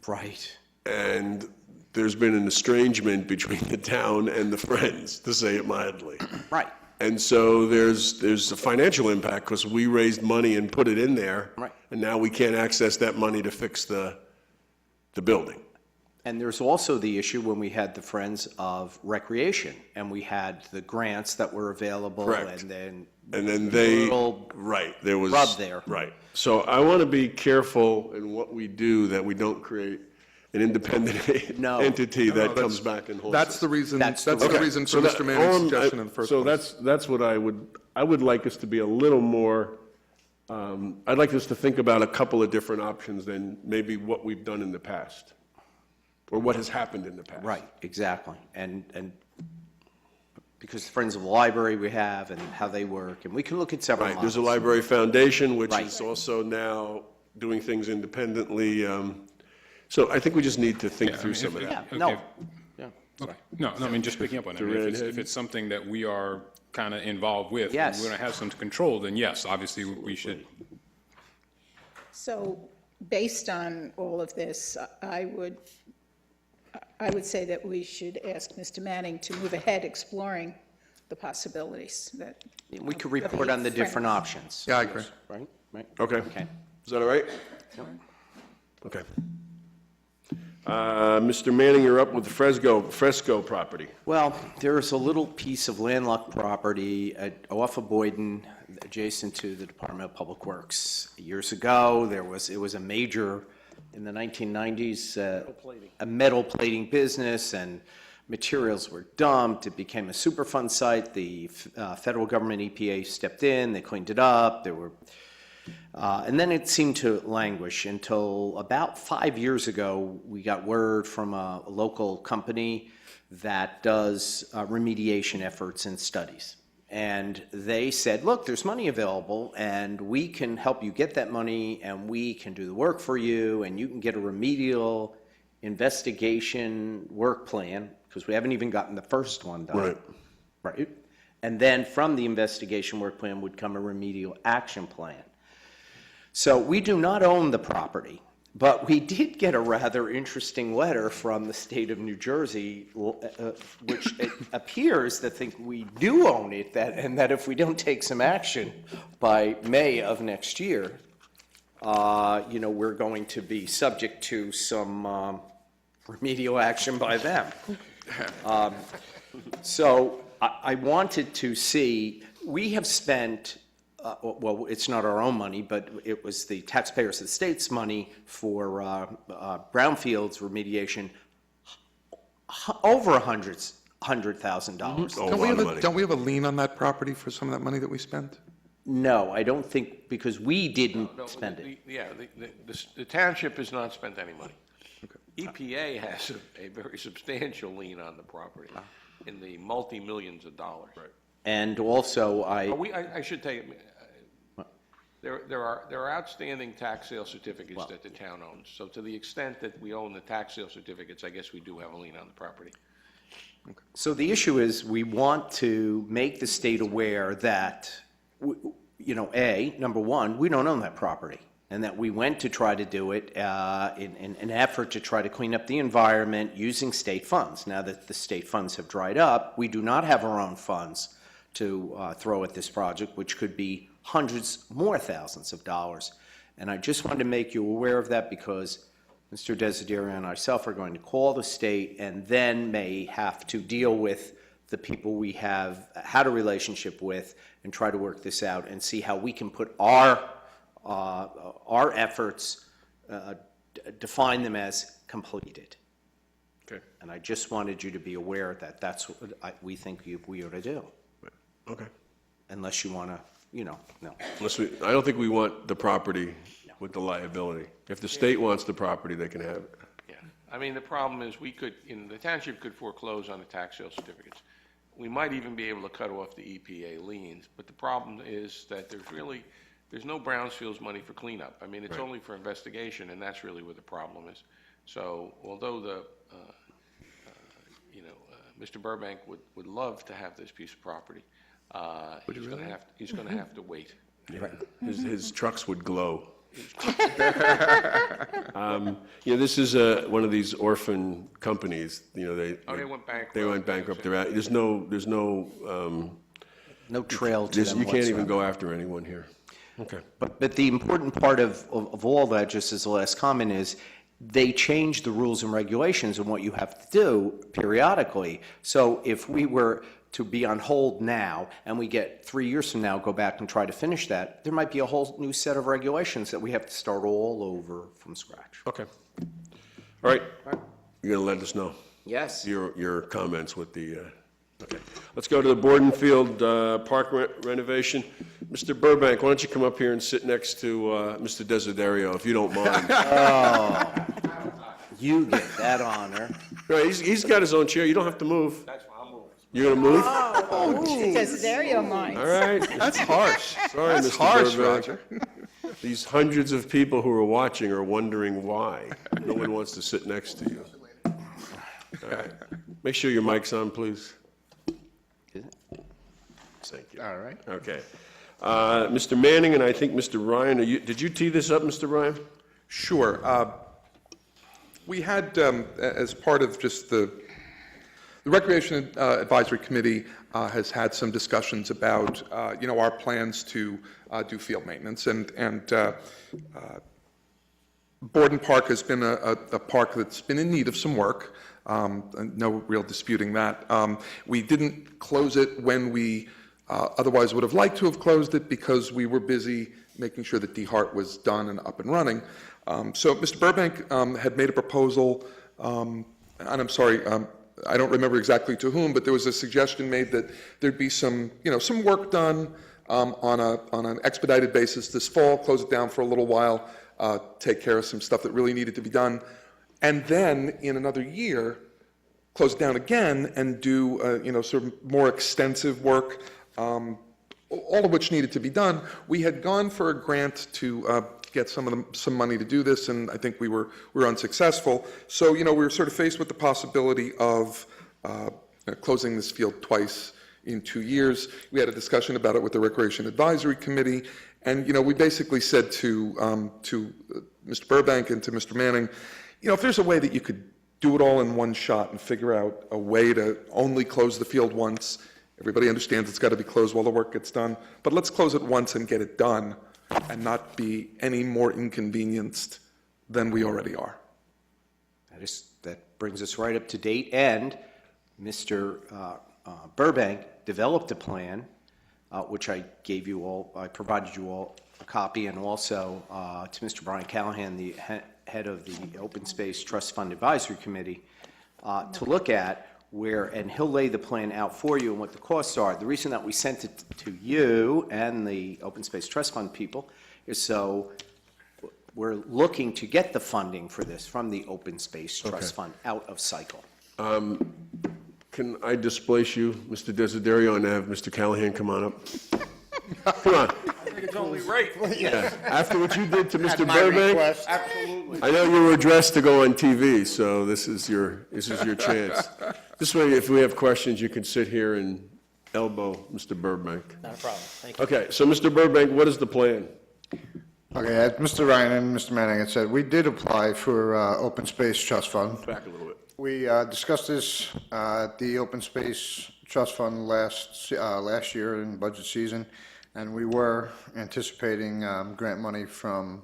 Right. And there's been an estrangement between the town and the Friends, to say it mildly. Right. And so there's a financial impact, because we raised money and put it in there. Right. And now we can't access that money to fix the building. And there's also the issue when we had the Friends of Recreation, and we had the grants that were available. Correct. And And then right, there was. rub there. Right. So I want to be careful in what we do, that we don't create an independent No. entity No, that that's- comes back and haunts That's us. the reason, That's that's the the Okay, reason so for that- Mr. Manning's all I'm- suggestion in the first So place. that's what I would like us to be a little more, I'd like us to think about a couple of different options than maybe what we've done in the past, or what has happened in the past. Right, exactly. And because the Friends of the Library we have and how they work, and we can look at several Right, models. there's a library foundation, which Right. is also now doing things independently. So I think we just need to think Yeah, I through mean, some of if- that. Yeah, no. Okay. Yeah. Okay. No, I mean, just picking up on it. I mean, if it's something that we are kind of involved with, and Yes. we're going to have some control, then yes, obviously, we should. So, based on all of this, I would say that we should ask Mr. Manning to move ahead exploring the possibilities that. We could report on the different options. Yeah, I agree. Right, right. Okay. Okay. Is that all right? Okay. Mr. Manning, you're up with the Fresco property. Well, there's a little piece of landlocked property off of Boyden, adjacent to the Department of Public Works. Years ago, it was a major, in the 1990s, a metal plating business, and materials were dumped. It became a Superfund site. The federal government, EPA, stepped in, they cleaned it up. And then it seemed to languish until about 5 years ago, we got word from a local company that does remediation efforts and studies. And they said, look, there's money available, and we can help you get that money, and we can do the work for you, and you can get a remedial investigation work plan, because we haven't even gotten the first one done. Right. Right. And then from the investigation work plan would come a remedial action plan. So we do not own the property, but we did get a rather interesting letter from the state of New Jersey, which it appears that think we do own it, and that if we don't take some action by May of next year, we're going to be subject to some remedial action by them. So I wanted to see, we have spent, well, it's not our own money, but it was the taxpayers of the state's money for brownfields remediation, over $100,000. Oh, a lot of money. Don't we have a lien on that property for some of that money that we spent? No, I don't think, because we didn't No, spend it. The township has not spent any money. EPA has a very substantial lien on the property, in the multi-millions of dollars. And also, I should tell you, there are outstanding tax sale certificates that the town owns. So to the extent that we own the tax sale certificates, I guess we do have a lien on the property. So the issue is, we want to make the state aware that, number one, we don't own that property, and that we went to try to do it in an effort to try to clean up the environment using state funds. Now that the state funds have dried up, we do not have our own funds to throw at this project, which could be hundreds, more thousands of dollars. And I just wanted to make you aware of that, because Mr. Desiderio and myself are going to call the state, and then may have to deal with the people we have had a relationship with and try to work this out and see how we can put our efforts, define them as completed. Okay. And I just wanted you to be aware that that's what we think we ought to do. Okay. Unless you want to, no. I don't think we want the property with the liability. If the state wants the property, they can have it. Yeah, I mean, the problem is the township could foreclose on the tax sale certificates. We might even be able to cut off the EPA liens, but the problem is that there's no brownfields money for cleanup. I mean, it's only for investigation, and that's really where the problem is. So although Mr. Burbank would love to have this piece of property, he's gonna have to wait. His trucks would glow. This is one of these orphan companies, they went bankrupt. They went bankrupt. There's no No trail to them you can't even whatsoever. go after anyone here. Okay. But the important part of all that, just as the last comment, is they change the rules and regulations and what you have to do periodically. So if we were to be on hold now, and we get 3 years from now, go back and try to finish that, there might be a whole new set of regulations that we have to start all over from scratch. Okay. All right. You're going to let us know? Yes. Your comments with the, okay. Let's go to the Bordenfield Park renovation. Mr. Burbank, why don't you come up here and sit next to Mr. Desiderio, if you don't mind. Oh, you get that honor. Right, he's got his own chair. You don't have to move. You're going to move? Oh, Desiderio minds. All right. That's harsh. Sorry, That's Mr. harsh, Burbank. Roger. These hundreds of people who are watching are wondering why. No one wants to sit next to you. All right. Make sure your mic's on, please. Is it? Thank you. All right. Okay. Mr. Manning and I think Mr. Ryan, did you tee this up, Mr. Ryan? Sure. We had, as part of just the Recreation Advisory Committee has had some discussions about, our plans to do field maintenance. And Borden Park has been a park that's been in need of some work. No real disputing that. We didn't close it when we otherwise would have liked to have closed it because we were busy making sure that DeHart was done and up and running. So Mr. Burbank had made a proposal, and I'm sorry, I don't remember exactly to whom, but there was a suggestion made that there'd be some work done on an expedited basis this fall, close it down for a little while, take care of some stuff that really needed to be done, and then in another year, close it down again and do sort of more extensive work, all of which needed to be done. We had gone for a grant to get some money to do this, and I think we were unsuccessful. So we were sort of faced with the possibility of closing this field twice in 2 years. We had a discussion about it with the Recreation Advisory Committee, and we basically said to Mr. Burbank and to Mr. Manning, if there's a way that you could do it all in one shot and figure out a way to only close the field once. Everybody understands it's got to be closed while the work gets done, but let's close it once and get it done and not be any more inconvenienced than we already are. That brings us right up to date, and Mr. Burbank developed a plan, which I provided you all a copy, and also to Mr. Brian Callahan, the head of the Open Space Trust Fund Advisory Committee, to look at and he'll lay the plan out for you and what the costs are. The reason that we sent it to you and the Open Space Trust Fund people is so we're looking to get the funding for this from the Open Space Trust Fund out of cycle. Can I displace you, Mr. Desiderio, and have Mr. Callahan come on up? Come on. I think it's only right. Yeah. After what you did to Mr. Burbank, Absolutely. I know you were dressed to go on TV, so this is your chance. This way, if we have questions, you can sit here and elbow Mr. Burbank. Not a problem. Thank you. Okay, so Mr. Burbank, what is the plan? Okay, as Mr. Ryan and Mr. Manning had said, we did apply for Open Space Trust Fund. Back a little bit. We discussed this at the Open Space Trust Fund last year in budget season, and we were anticipating grant money from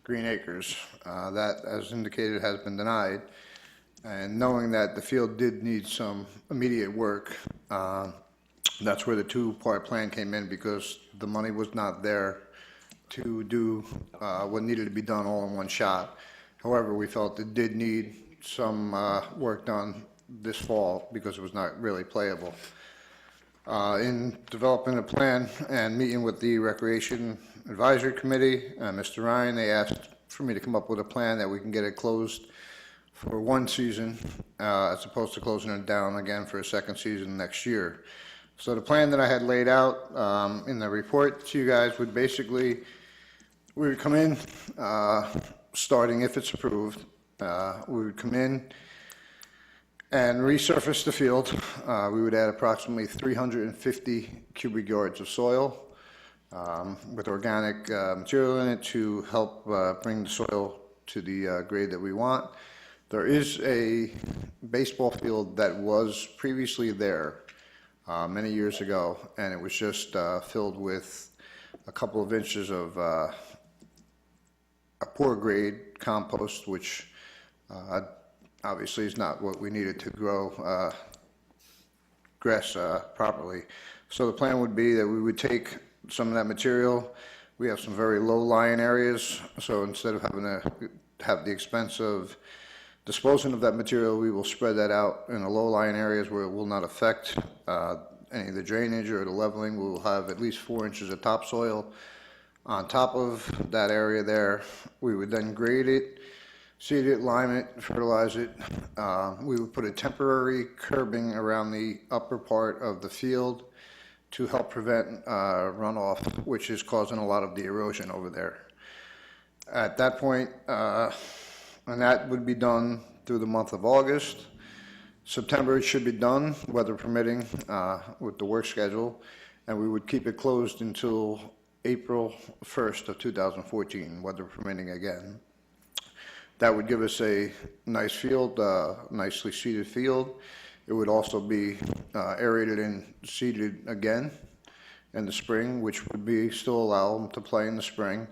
Green Acres. That, as indicated, has been denied. And knowing that the field did need some immediate work, that's where the two-part plan came in, because the money was not there to do what needed to be done all in one shot. However, we felt it did need some work done this fall because it was not really playable. In developing a plan and meeting with the Recreation Advisory Committee, Mr. Ryan, they asked for me to come up with a plan that we can get it closed for one season as opposed to closing it down again for a second season next year. So the plan that I had laid out in the report to you guys would basically We would come in, starting if it's approved, we would come in and resurface the field. We would add approximately 350 cubic yards of soil with organic material in it to help bring the soil to the grade that we want. There is a baseball field that was previously there many years ago, and it was just filled with a couple of inches of a poor grade compost, which obviously is not what we needed to grow grass properly. So the plan would be that we would take some of that material. We have some very low-lying areas, so instead of having to have the expense of disposing of that material, we will spread that out in the low-lying areas where it will not affect any of the drainage or the leveling. We will have at least 4 inches of topsoil on top of that area there. We would then grade it, seed it, lime it, fertilize it. We would put a temporary curbing around the upper part of the field to help prevent runoff, which is causing a lot of the erosion over there. At that point, and that would be done through the month of August. September it should be done, weather permitting, with the work schedule, and we would keep it closed until April 1st of 2014, weather permitting again. That would give us a nice field, nicely seeded field. It would also be aerated and seeded again in the spring, which would be still allow them to play in the spring.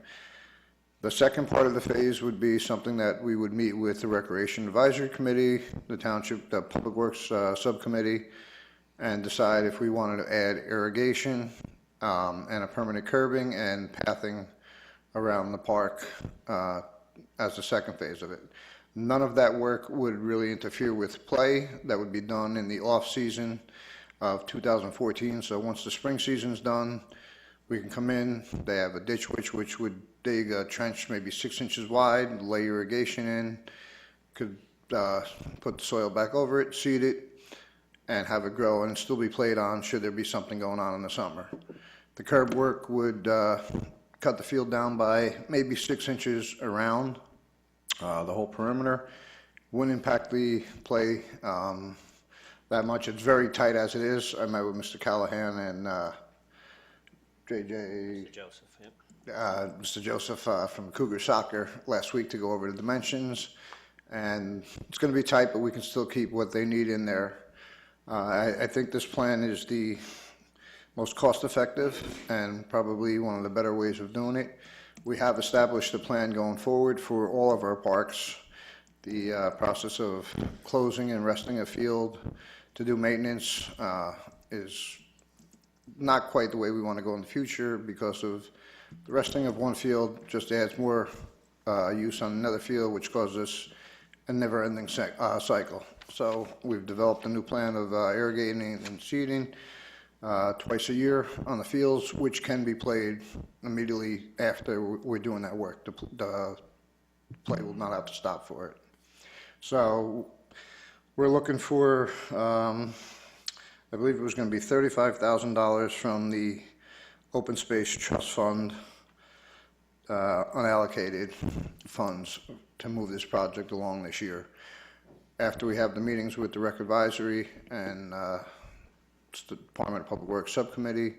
The second part of the phase would be something that we would meet with the Recreation Advisory Committee, the Township, the Public Works Subcommittee, and decide if we wanted to add irrigation and a permanent curbing and pathing around the park as the second phase of it. None of that work would really interfere with play. That would be done in the off-season of 2014. So once the spring season's done, we can come in. They have a ditch which would dig a trench maybe 6 inches wide, lay irrigation in, could put the soil back over it, seed it, and have it grow and still be played on should there be something going on in the summer. The curb work would cut the field down by maybe 6 inches around the whole perimeter. Wouldn't impact the play that much. It's very tight as it is. I met with Mr. Callahan and JJ. Joseph, yep. Mr. Joseph from Cougar Soccer last week to go over the dimensions, and it's going to be tight, but we can still keep what they need in there. I think this plan is the most cost-effective and probably one of the better ways of doing it. We have established a plan going forward for all of our parks. The process of closing and resting a field to do maintenance is not quite the way we want to go in the future because of the resting of one field just adds more use on another field, which causes a never-ending cycle. So we've developed a new plan of irrigating and seeding twice a year on the fields, which can be played immediately after we're doing that work. The play will not have to stop for it. So we're looking for, I believe it was going to be $35,000 from the Open Space Trust Fund, unallocated funds to move this project along this year. After we have the meetings with the Rec Advisory and the Department of Public Works Subcommittee,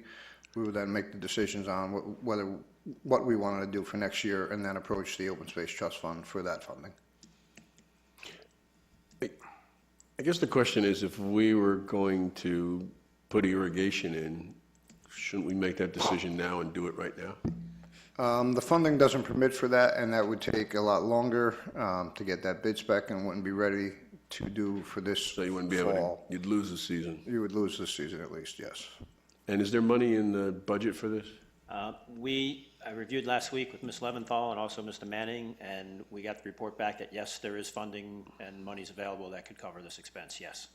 we would then make the decisions on what we wanted to do for next year and then approach the Open Space Trust Fund for that funding. I guess the question is, if we were going to put irrigation in, shouldn't we make that decision now and do it right now? The funding doesn't permit for that, and that would take a lot longer to get that bid spec and wouldn't be ready to do for this fall. So you wouldn't be able to, you'd lose the season. You would lose this season at least, yes. And is there money in the budget for this? I reviewed last week with Ms. Leventhal and also Mr. Manning, and we got the report back that yes, there is funding and monies available that could cover this expense, yes.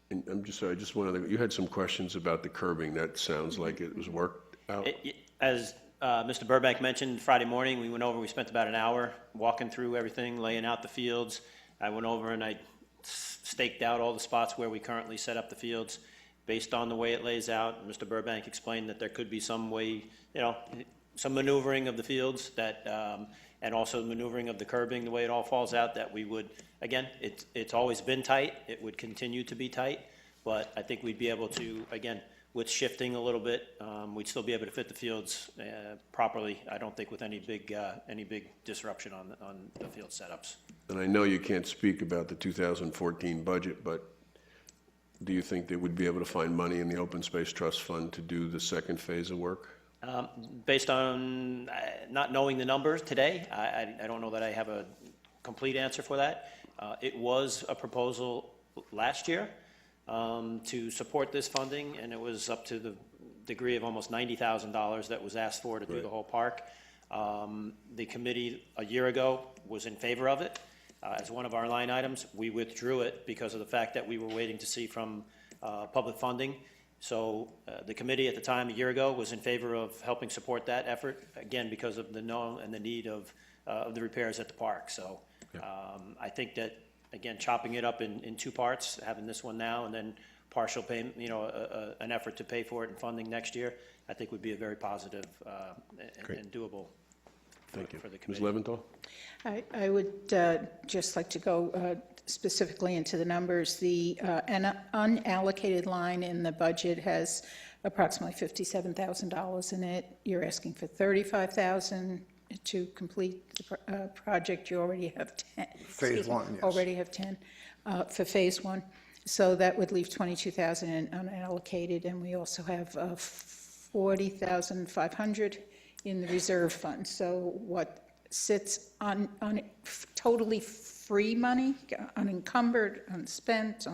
And I'm just sorry, just one other, you had some questions about the curbing. That sounds like it was worked out. As Mr. Burbank mentioned, Friday morning, we went over, we spent about an hour walking through everything, laying out the fields. I went over and I staked out all the spots where we currently set up the fields. Based on the way it lays out, Mr. Burbank explained that there could be some way, some maneuvering of the fields that, and also maneuvering of the curbing, the way it all falls out, that we would, again, it's always been tight, it would continue to be tight, but I think we'd be able to, again, with shifting a little bit, we'd still be able to fit the fields properly. I don't think with any big disruption on the field setups. And I know you can't speak about the 2014 budget, but do you think they would be able to find money in the Open Space Trust Fund to do the second phase of work? Based on not knowing the numbers today, I don't know that I have a complete answer for that. It was a proposal last year to support this funding, and it was up to the degree of almost $90,000 that was asked for to do the whole park. The committee a year ago was in favor of it as one of our line items. We withdrew it because of the fact that we were waiting to see from public funding. So the committee at the time, a year ago, was in favor of helping support that effort, again, because of the known and the need of the repairs at the park. So I think that, again, chopping it up in two parts, having this one now and then partial payment, an effort to pay for it and funding next year, I think would be a very positive and doable for the committee. Ms. Leventhal? I would just like to go specifically into the numbers. The unallocated line in the budget has approximately $57,000 in it. You're asking for $35,000 to complete the project. You already have 10. Phase one, yes. Already have 10 for phase one. So that would leave $22,000 unallocated, and we also have $40,500 in the reserve fund. So what sits on totally free money, unencumbered, unspent,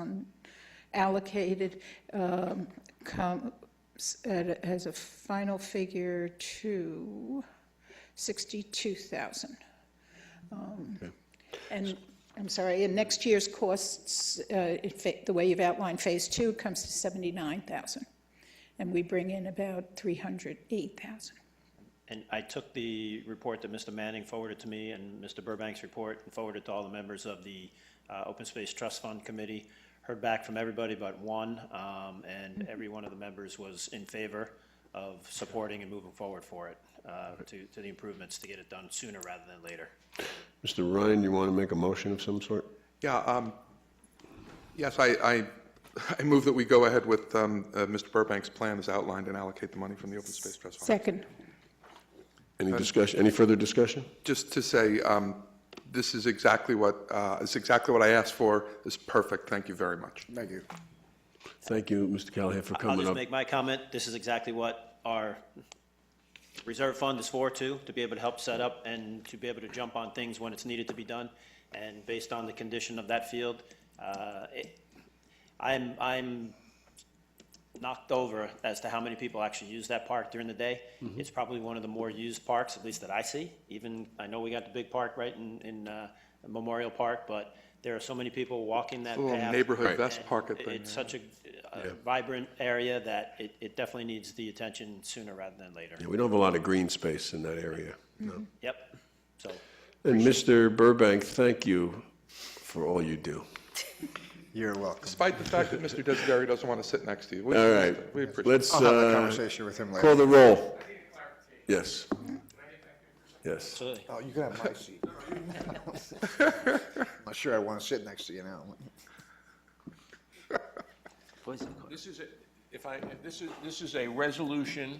unallocated, comes as a final figure to $62,000. And I'm sorry, and next year's costs, the way you've outlined phase two, comes to $79,000. And we bring in about $308,000. And I took the report that Mr. Manning forwarded to me and Mr. Burbank's report and forwarded to all the members of the Open Space Trust Fund Committee. Heard back from everybody but one, and every one of the members was in favor of supporting and moving forward for it, to the improvements to get it done sooner rather than later. Mr. Ryan, you want to make a motion of some sort? Yeah, yes, I move that we go ahead with Mr. Burbank's plan as outlined and allocate the money from the Open Space Trust Fund. Second. Any discussion, any further discussion? Just to say, this is exactly what I asked for. This is perfect. Thank you very much. Thank you. Thank you, Mr. Callahan, for coming I'll just up. make my comment. This is exactly what our reserve fund is for, too, to be able to help set up and to be able to jump on things when it's needed to be done. And based on the condition of that field, I'm knocked over as to how many people actually use that park during the day. It's probably one of the more used parks, at least that I see. Even, I know we got the big park right in Memorial Park, but there are so many people walking that It's a little path. neighborhood vest park at the. It's such a vibrant area that it definitely needs the attention sooner rather than later. Yeah, we don't have a lot of green space in that area. No. Yep, so. And Mr. Burbank, thank you for all you do. You're welcome. Despite the fact that Mr. Desideri doesn't want to sit next to you. All right, We appreciate let's I'll have that conversation with him later. call the roll. Yes. Yes. Oh, you can have my seat. I'm not sure I want to sit next to you now. This is a resolution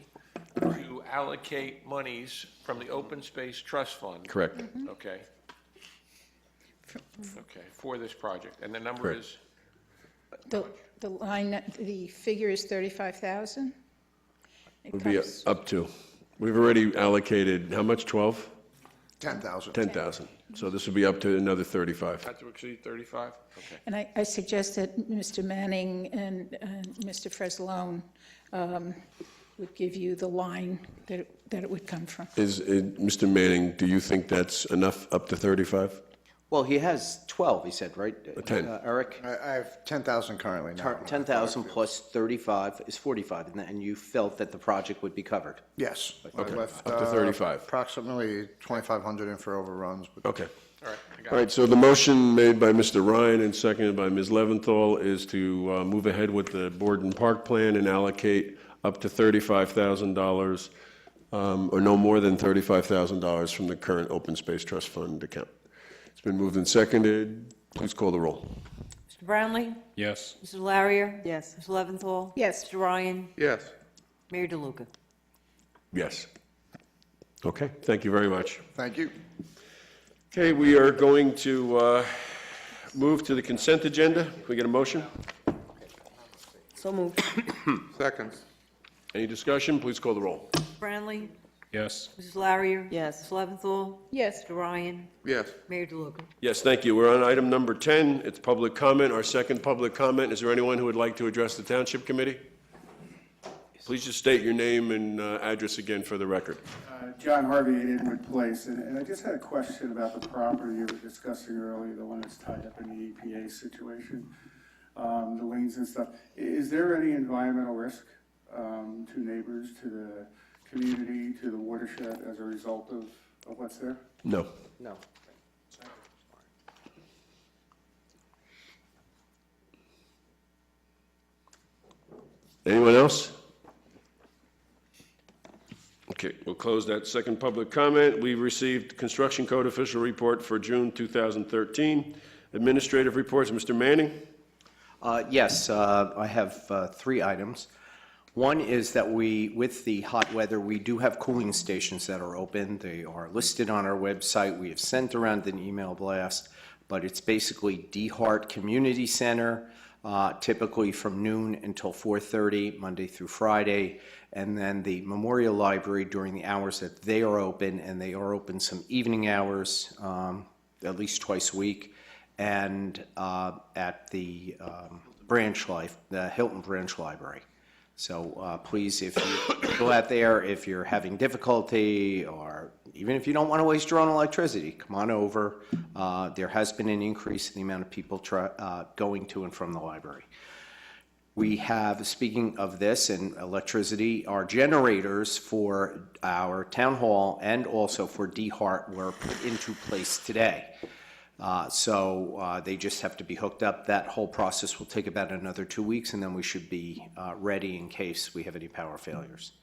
to allocate monies from the Open Space Trust Fund. Correct. Okay. Okay, for this project, and the number Correct. is? The line, the figure is $35,000. Would be up to. We've already allocated, how much, 12? 10,000. 10,000. So this would be up to another 35. Not to exceed 35? Okay. And I suggest that Mr. Manning and Mr. Freslone would give you the line that it would come from. Mr. Manning, do you think that's enough, up to 35? Well, he has 12, he said, right? 10. Eric? I have 10,000 currently now. 10,000 plus 35 is 45, and you felt that the project would be covered? Yes. I Okay, left, up to 35. Approximately 2,500 in for overruns. But Okay. All right, I got All right, so the motion made by Mr. Ryan and seconded by Ms. Leventhal is to move ahead with the Board and Park Plan and allocate up to $35,000 or no more than $35,000 from the current open space trust fund account. It's been moved and seconded. Please call the roll. Mr. Brownlee? Yes. Mrs. Larrier? Yes. Mr. Leventhal? Yes. Mr. Ryan? Yes. Mayor DeLuca? Yes. Okay, thank you very much. Thank you. Okay, we are going to move to the consent agenda. Can we get a motion? So moved. Second. Any discussion? Please call the roll. Brownlee? Yes. Mrs. Larrier? Yes. Mr. Leventhal? Yes. Mr. Ryan? Yes. Mayor DeLuca? Yes, thank you. We're on item number 10. It's public comment, our second public comment. Is there anyone who would like to address the Township Committee? Please just state your name and address again for the record. John Harvey at Inwood Place, and I just had a question about the property you were discussing earlier, the one that's tied up in the EPA situation, the liens and stuff. Is there any environmental risk to neighbors, to the community, to the watershed as a result of what's there? No. No. Anyone else? Okay, we'll close that second public comment. We received Construction Code Official Report for June 2013. Administrative reports, Mr. Manning? Yes, I have 3 items. One is that with the hot weather, we do have cooling stations that are open. They are listed on our website. We have sent around an email blast, but it's basically DeHart Community Center, typically from noon until 4:30, Monday through Friday, and then the Memorial Library during the hours that they are open, and they are open some evening hours, at least twice a week, and at the the Hilton Branch Library. So please, if you go out there, if you're having difficulty, or even if you don't want to waste your own electricity, come on over. There has been an increase in the amount of people going to and from the library. We have, speaking of this and electricity, our generators for our town hall and also for DeHart were put into place today. So they just have to be hooked up. That whole process will take about another 2 weeks, and then we should be ready in case we have any power failures.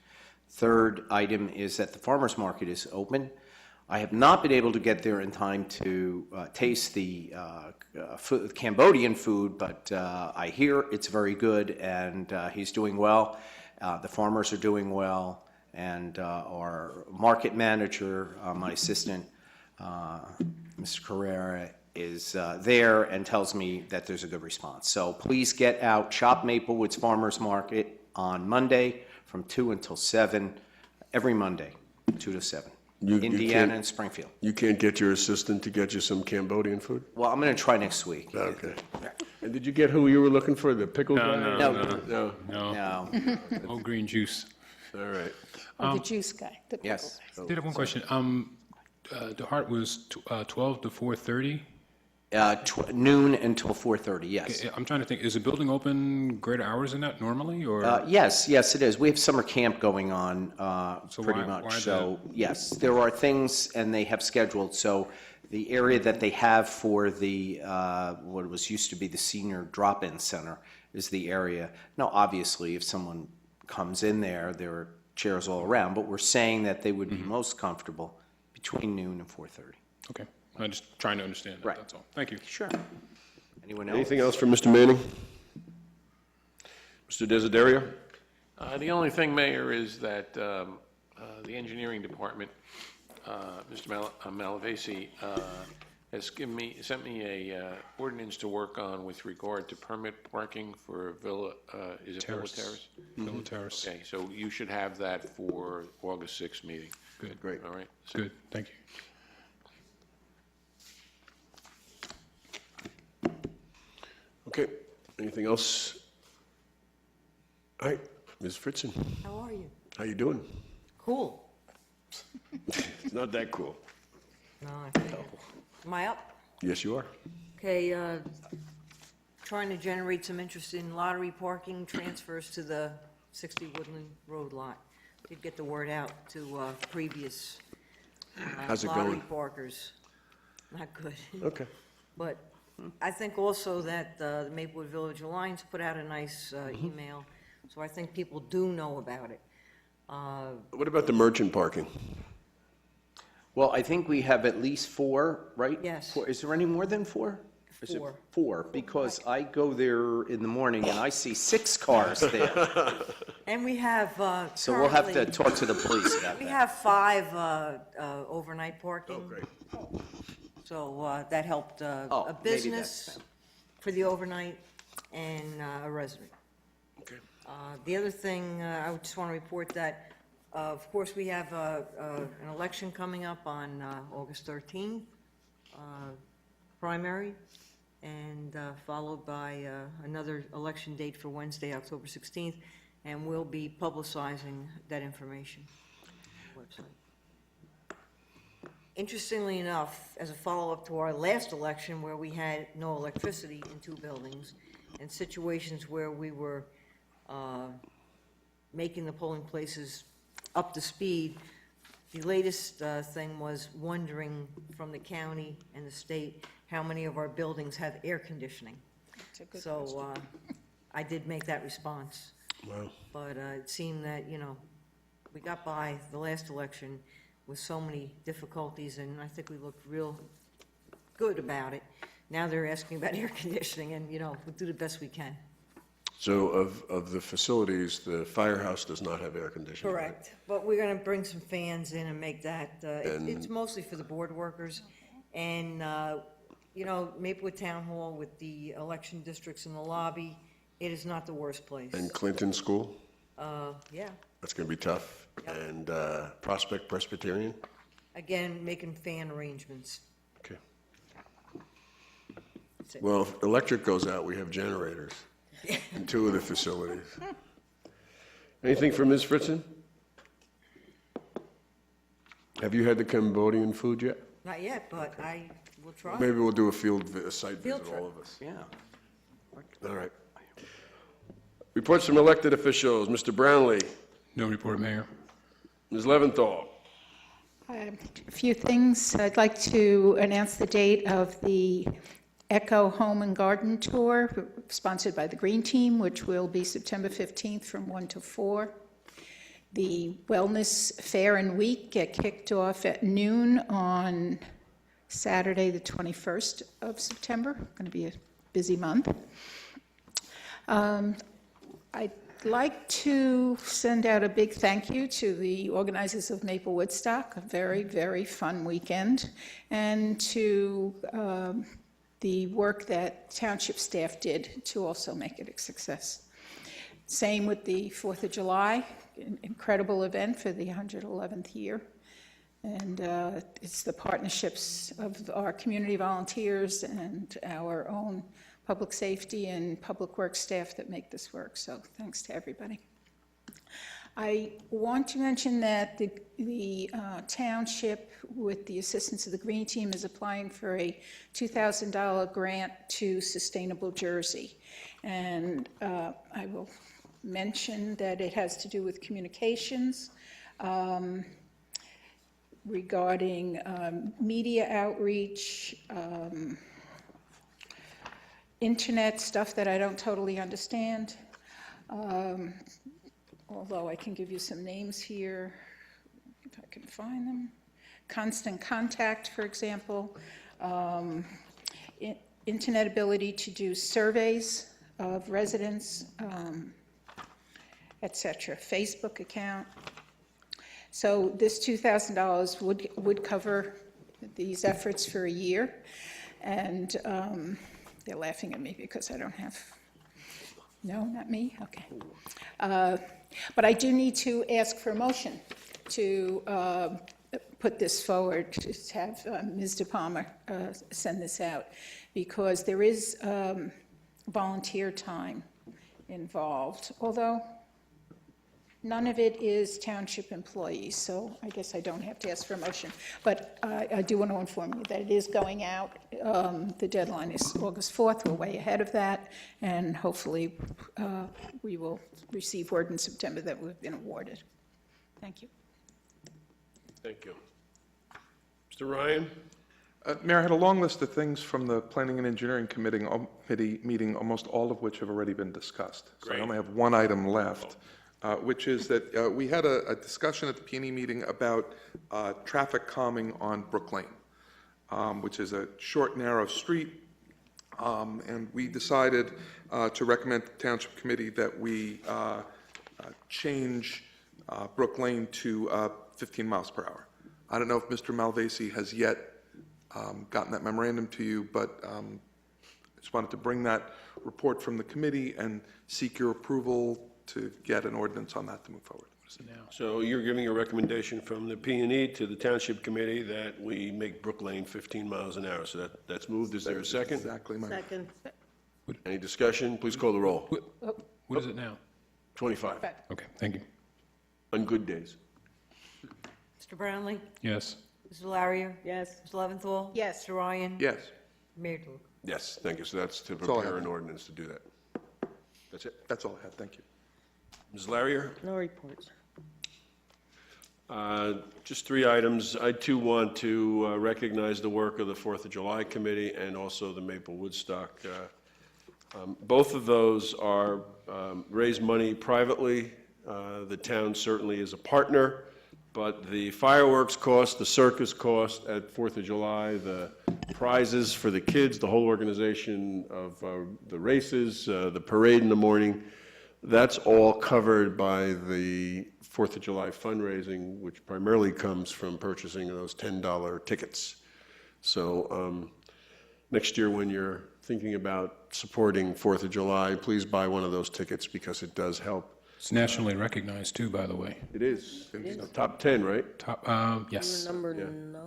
Third item is that the farmers market is open. I have not been able to get there in time to taste the Cambodian food, but I hear it's very good, and he's doing well. The farmers are doing well, and our market manager, my assistant, Mr. Carrera, is there and tells me that there's a good response. So please get out, shop Maplewood's Farmers Market on Monday from 2 until 7, every Monday, 2 to 7. Indiana and Springfield. You can't get your assistant to get you some Cambodian food? Well, I'm going to try next week. Okay. And did you get who you were looking for, the pickle guy? No. No. Oh, green juice. All right. The juice guy. The Yes. I did have one question. DeHart was 12 to 4:30? Noon until 4:30, yes. I'm trying to think, is the building open greater hours than that normally, or? Yes, it is. We have summer camp going on, pretty much. why So, yes, there are things, and they have scheduled. So the area that they have for the, what was used to be the senior drop-in center is the area. Now, obviously, if someone comes in there are chairs all around, but we're saying that they would be most comfortable between noon and 4:30. Okay, I'm just trying to understand that, Right. that's all. Thank you. Sure. Anyone else? Anything else for Mr. Manning? Mr. Desiderio? The only thing, Mayor, is that the engineering department, Mr. Malavasi, has sent me a ordinance to work on with regard to permit parking for Villa, is it Villa Terrace? Villa Terrace. Okay, so you should have that for August 6th meeting. Good. Great. All right? Good, thank you. Okay, anything else? All right, Ms. Fritzen, How are you? how you doing? Cool. It's not that cool. No, I think. Am I up? Yes, you are. Okay, trying to generate some interest in lottery parking transfers to the 60 Woodland Road lot. Did get the word out to previous How's it lottery going? parkers. Not good. Okay. But I think also that the Maplewood Village Alliance put out a nice email, so I think people do know about it. What about the merchant parking? Well, I think we have at least 4, right? Yes. Is there any more than 4? Is it 4. 4, because I go there in the morning and I see 6 cars there. And we have So we'll have to currently- talk to the police about We that. have 5 overnight parking. Oh, great. So that helped Oh, a maybe that's business for the overnight and a resident. Okay. The other thing, I would just want to report that, of course, we have an election coming up on August 13th, primary, and followed by another election date for Wednesday, October 16th, and we'll be publicizing that information on the website. Interestingly enough, as a follow-up to our last election where we had no electricity in 2 buildings, and situations where we were making the polling places up to speed, the latest thing was wondering from the county and the state how many of our buildings have air conditioning. So I did make that response. Wow. But it seemed that, we got by the last election with so many difficulties, and I think we looked real good about it. Now they're asking about air conditioning, and, we'll do the best we can. So of the facilities, the firehouse does not have air conditioning? right? Correct, but we're gonna bring some fans in and make that, it's mostly for the board workers. And, Maplewood Town Hall with the election districts in the lobby, it is not the worst place. And Clinton School? Yeah, That's going to be tough. And Prospect Presbyterian? again, making fan arrangements. Okay. That's it. Well, if electric goes out, we have generators in 2 of the facilities. Anything from Ms. Fritzen? Have you had the Cambodian food yet? Not yet, but I will try. Maybe we'll do a site Field visit, trip. all of us. Yeah. All right. Reports from elected officials. Mr. Brownlee, No report, Mayor. Ms. Leventhal. A few things. I'd like to announce the date of the Echo Home and Garden Tour, sponsored by the Green Team, which will be September 15th from 1 to 4. The Wellness Fair and Week get kicked off at noon on Saturday, the 21st of September. Going to be a busy month. I'd like to send out a big thank you to the organizers of Maple Woodstock, a very, very fun weekend, and to the work that township staff did to also make it a success. Same with the 4th of July, an incredible event for the 111th year. And it's the partnerships of our community volunteers and our own public safety and public works staff that make this work. So thanks to everybody. I want to mention that the township, with the assistance of the Green Team, is applying for a $2,000 grant to Sustainable Jersey. And I will mention that it has to do with communications, regarding media outreach, internet stuff that I don't totally understand. Although I can give you some names here, if I can find them. Constant Contact, for example. Internet ability to do surveys of residents, et cetera. Facebook account. So this $2,000 would cover these efforts for a year. And they're laughing at me because I don't have, no, not me? Okay. But I do need to ask for a motion to put this forward, to have Ms. De Palma send this out, because there is volunteer time involved, although none of it is township employees, so I guess I don't have to ask for a motion. But I do want to inform you that it is going out. The deadline is August 4th. We're way ahead of that, and hopefully we will receive word in September that we've been awarded. Thank you. Thank you. Mr. Ryan? Mayor, I had a long list of things from the Planning and Engineering Committee meeting, almost all of which have already been discussed. So I Great. only have one item left, which is that we had a discussion at the P&E meeting about traffic calming on Brook Lane, which is a short, narrow street. And we decided to recommend to the Township Committee that we change Brook Lane to 15 miles per hour. I don't know if Mr. Malvasi has yet gotten that memorandum to you, but I just wanted to bring that report from the committee and seek your approval to get an ordinance on that to move forward. So you're giving a recommendation from the P&E to the Township Committee that we make Brook Lane 15 miles an hour. So that's moved. Is there a second? Exactly, Mike. Second. Any discussion? Please call the roll. What is it now? 25. Okay, thank you. On good days. Mr. Brownlee? Yes. Mrs. Larrier? Yes. Ms. Leventhal? Yes. Mr. Ryan? Yes. Mayor Duluth? Yes, thank you. So that's to all I prepare have. an ordinance to do that. That's it. That's all I had. Thank you. Ms. Larrier? No reports. Just 3 items. I too want to recognize the work of the 4th of July Committee and also the Maple Woodstock. Both of those are raise money privately. The town certainly is a partner, but the fireworks cost, the circus cost at 4th of July, the prizes for the kids, the whole organization of the races, the parade in the morning, that's all covered by the 4th of July fundraising, which primarily comes from purchasing those $10 tickets. So next year when you're thinking about supporting 4th of July, please buy one of those tickets because it does help. It's nationally recognized too, by the way. It is. Top 10, right? Top, We yes. were number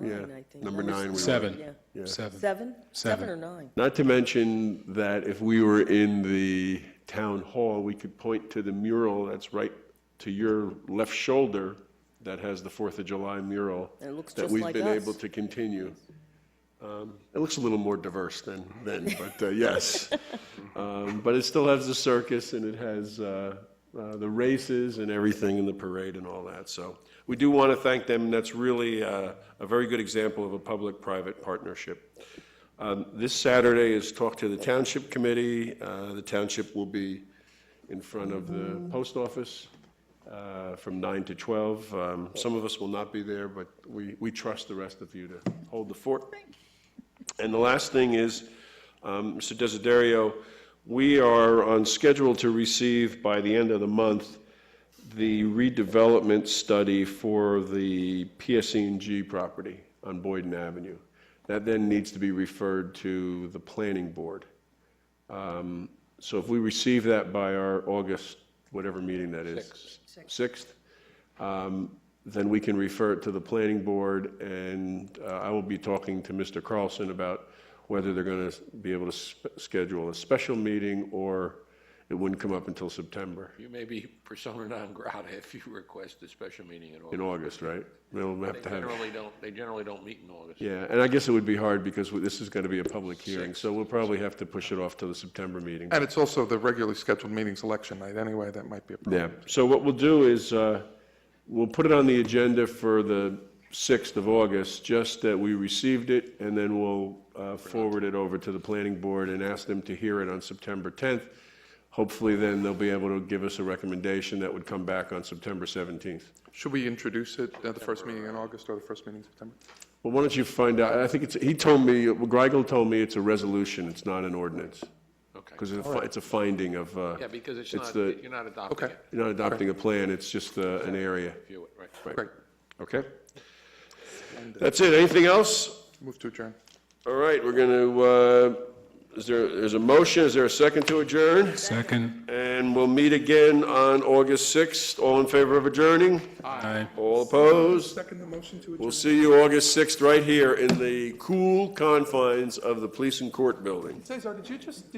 Yeah. 9, I think. Number 9. we were. 7. Yeah. Yeah. 7. 7? 7 Seven. or 9? Not to mention that if we were in the town hall, we could point to the mural that's right to your left shoulder that has the 4th of July mural. And it looks that just we've like been us. able to continue. It looks a little more diverse than but yes. But it still has the circus and it has the races and everything in the parade and all that. So we do want to thank them, and that's really a very good example of a public-private partnership. This Saturday is Talk to the Township Committee. The township will be in front of the post office from 9 to 12. Some of us will not be there, but we trust the rest of you to hold the fort. And the last thing is, Mr. Desiderio, we are on schedule to receive by the end of the month the redevelopment study for the PSE&G property on Boyden Avenue. That then needs to be referred to the planning board. So if we receive that by our August, whatever meeting that is, 6th, then we can refer it to the planning board, and I will be talking to Mr. Carlson about whether they're going to be able to schedule a special meeting or it wouldn't come up until September. You may be persona non grata if you request a special meeting in August. In August, right? We'll have to have. They generally don't meet in August. Yeah, and I guess it would be hard because this is going to be a public hearing, so we'll probably have to push it off to the September meeting. And it's also the regularly scheduled meetings election night anyway. That might be a problem. Yeah, so what we'll do is, we'll put it on the agenda for the 6th of August, just that we received it, and then we'll forward it over to the planning board and ask them to hear it on September 10th. Hopefully then they'll be able to give us a recommendation that would come back on September 17th. Should we introduce it at the first meeting in August or the first meeting in September? Well, why don't you find out, I think he told me, Greigel told me it's a resolution, it's not an ordinance. Okay. Because it's a finding of. Yeah, because it's not, the- you're not adopting it. You're not adopting a plan, it's just an area. View it, right. Right. Great. Okay? That's it. Anything else? Move to adjourn. All right, we're going to, there's a motion, is there a second to adjourn? Second. And we'll meet again on August 6th. All in favor of adjourning? Aye. All opposed? Second the motion to adjourn. We'll see you August 6th right here in the cool confines of the Police and Court Building. Cesar, did you just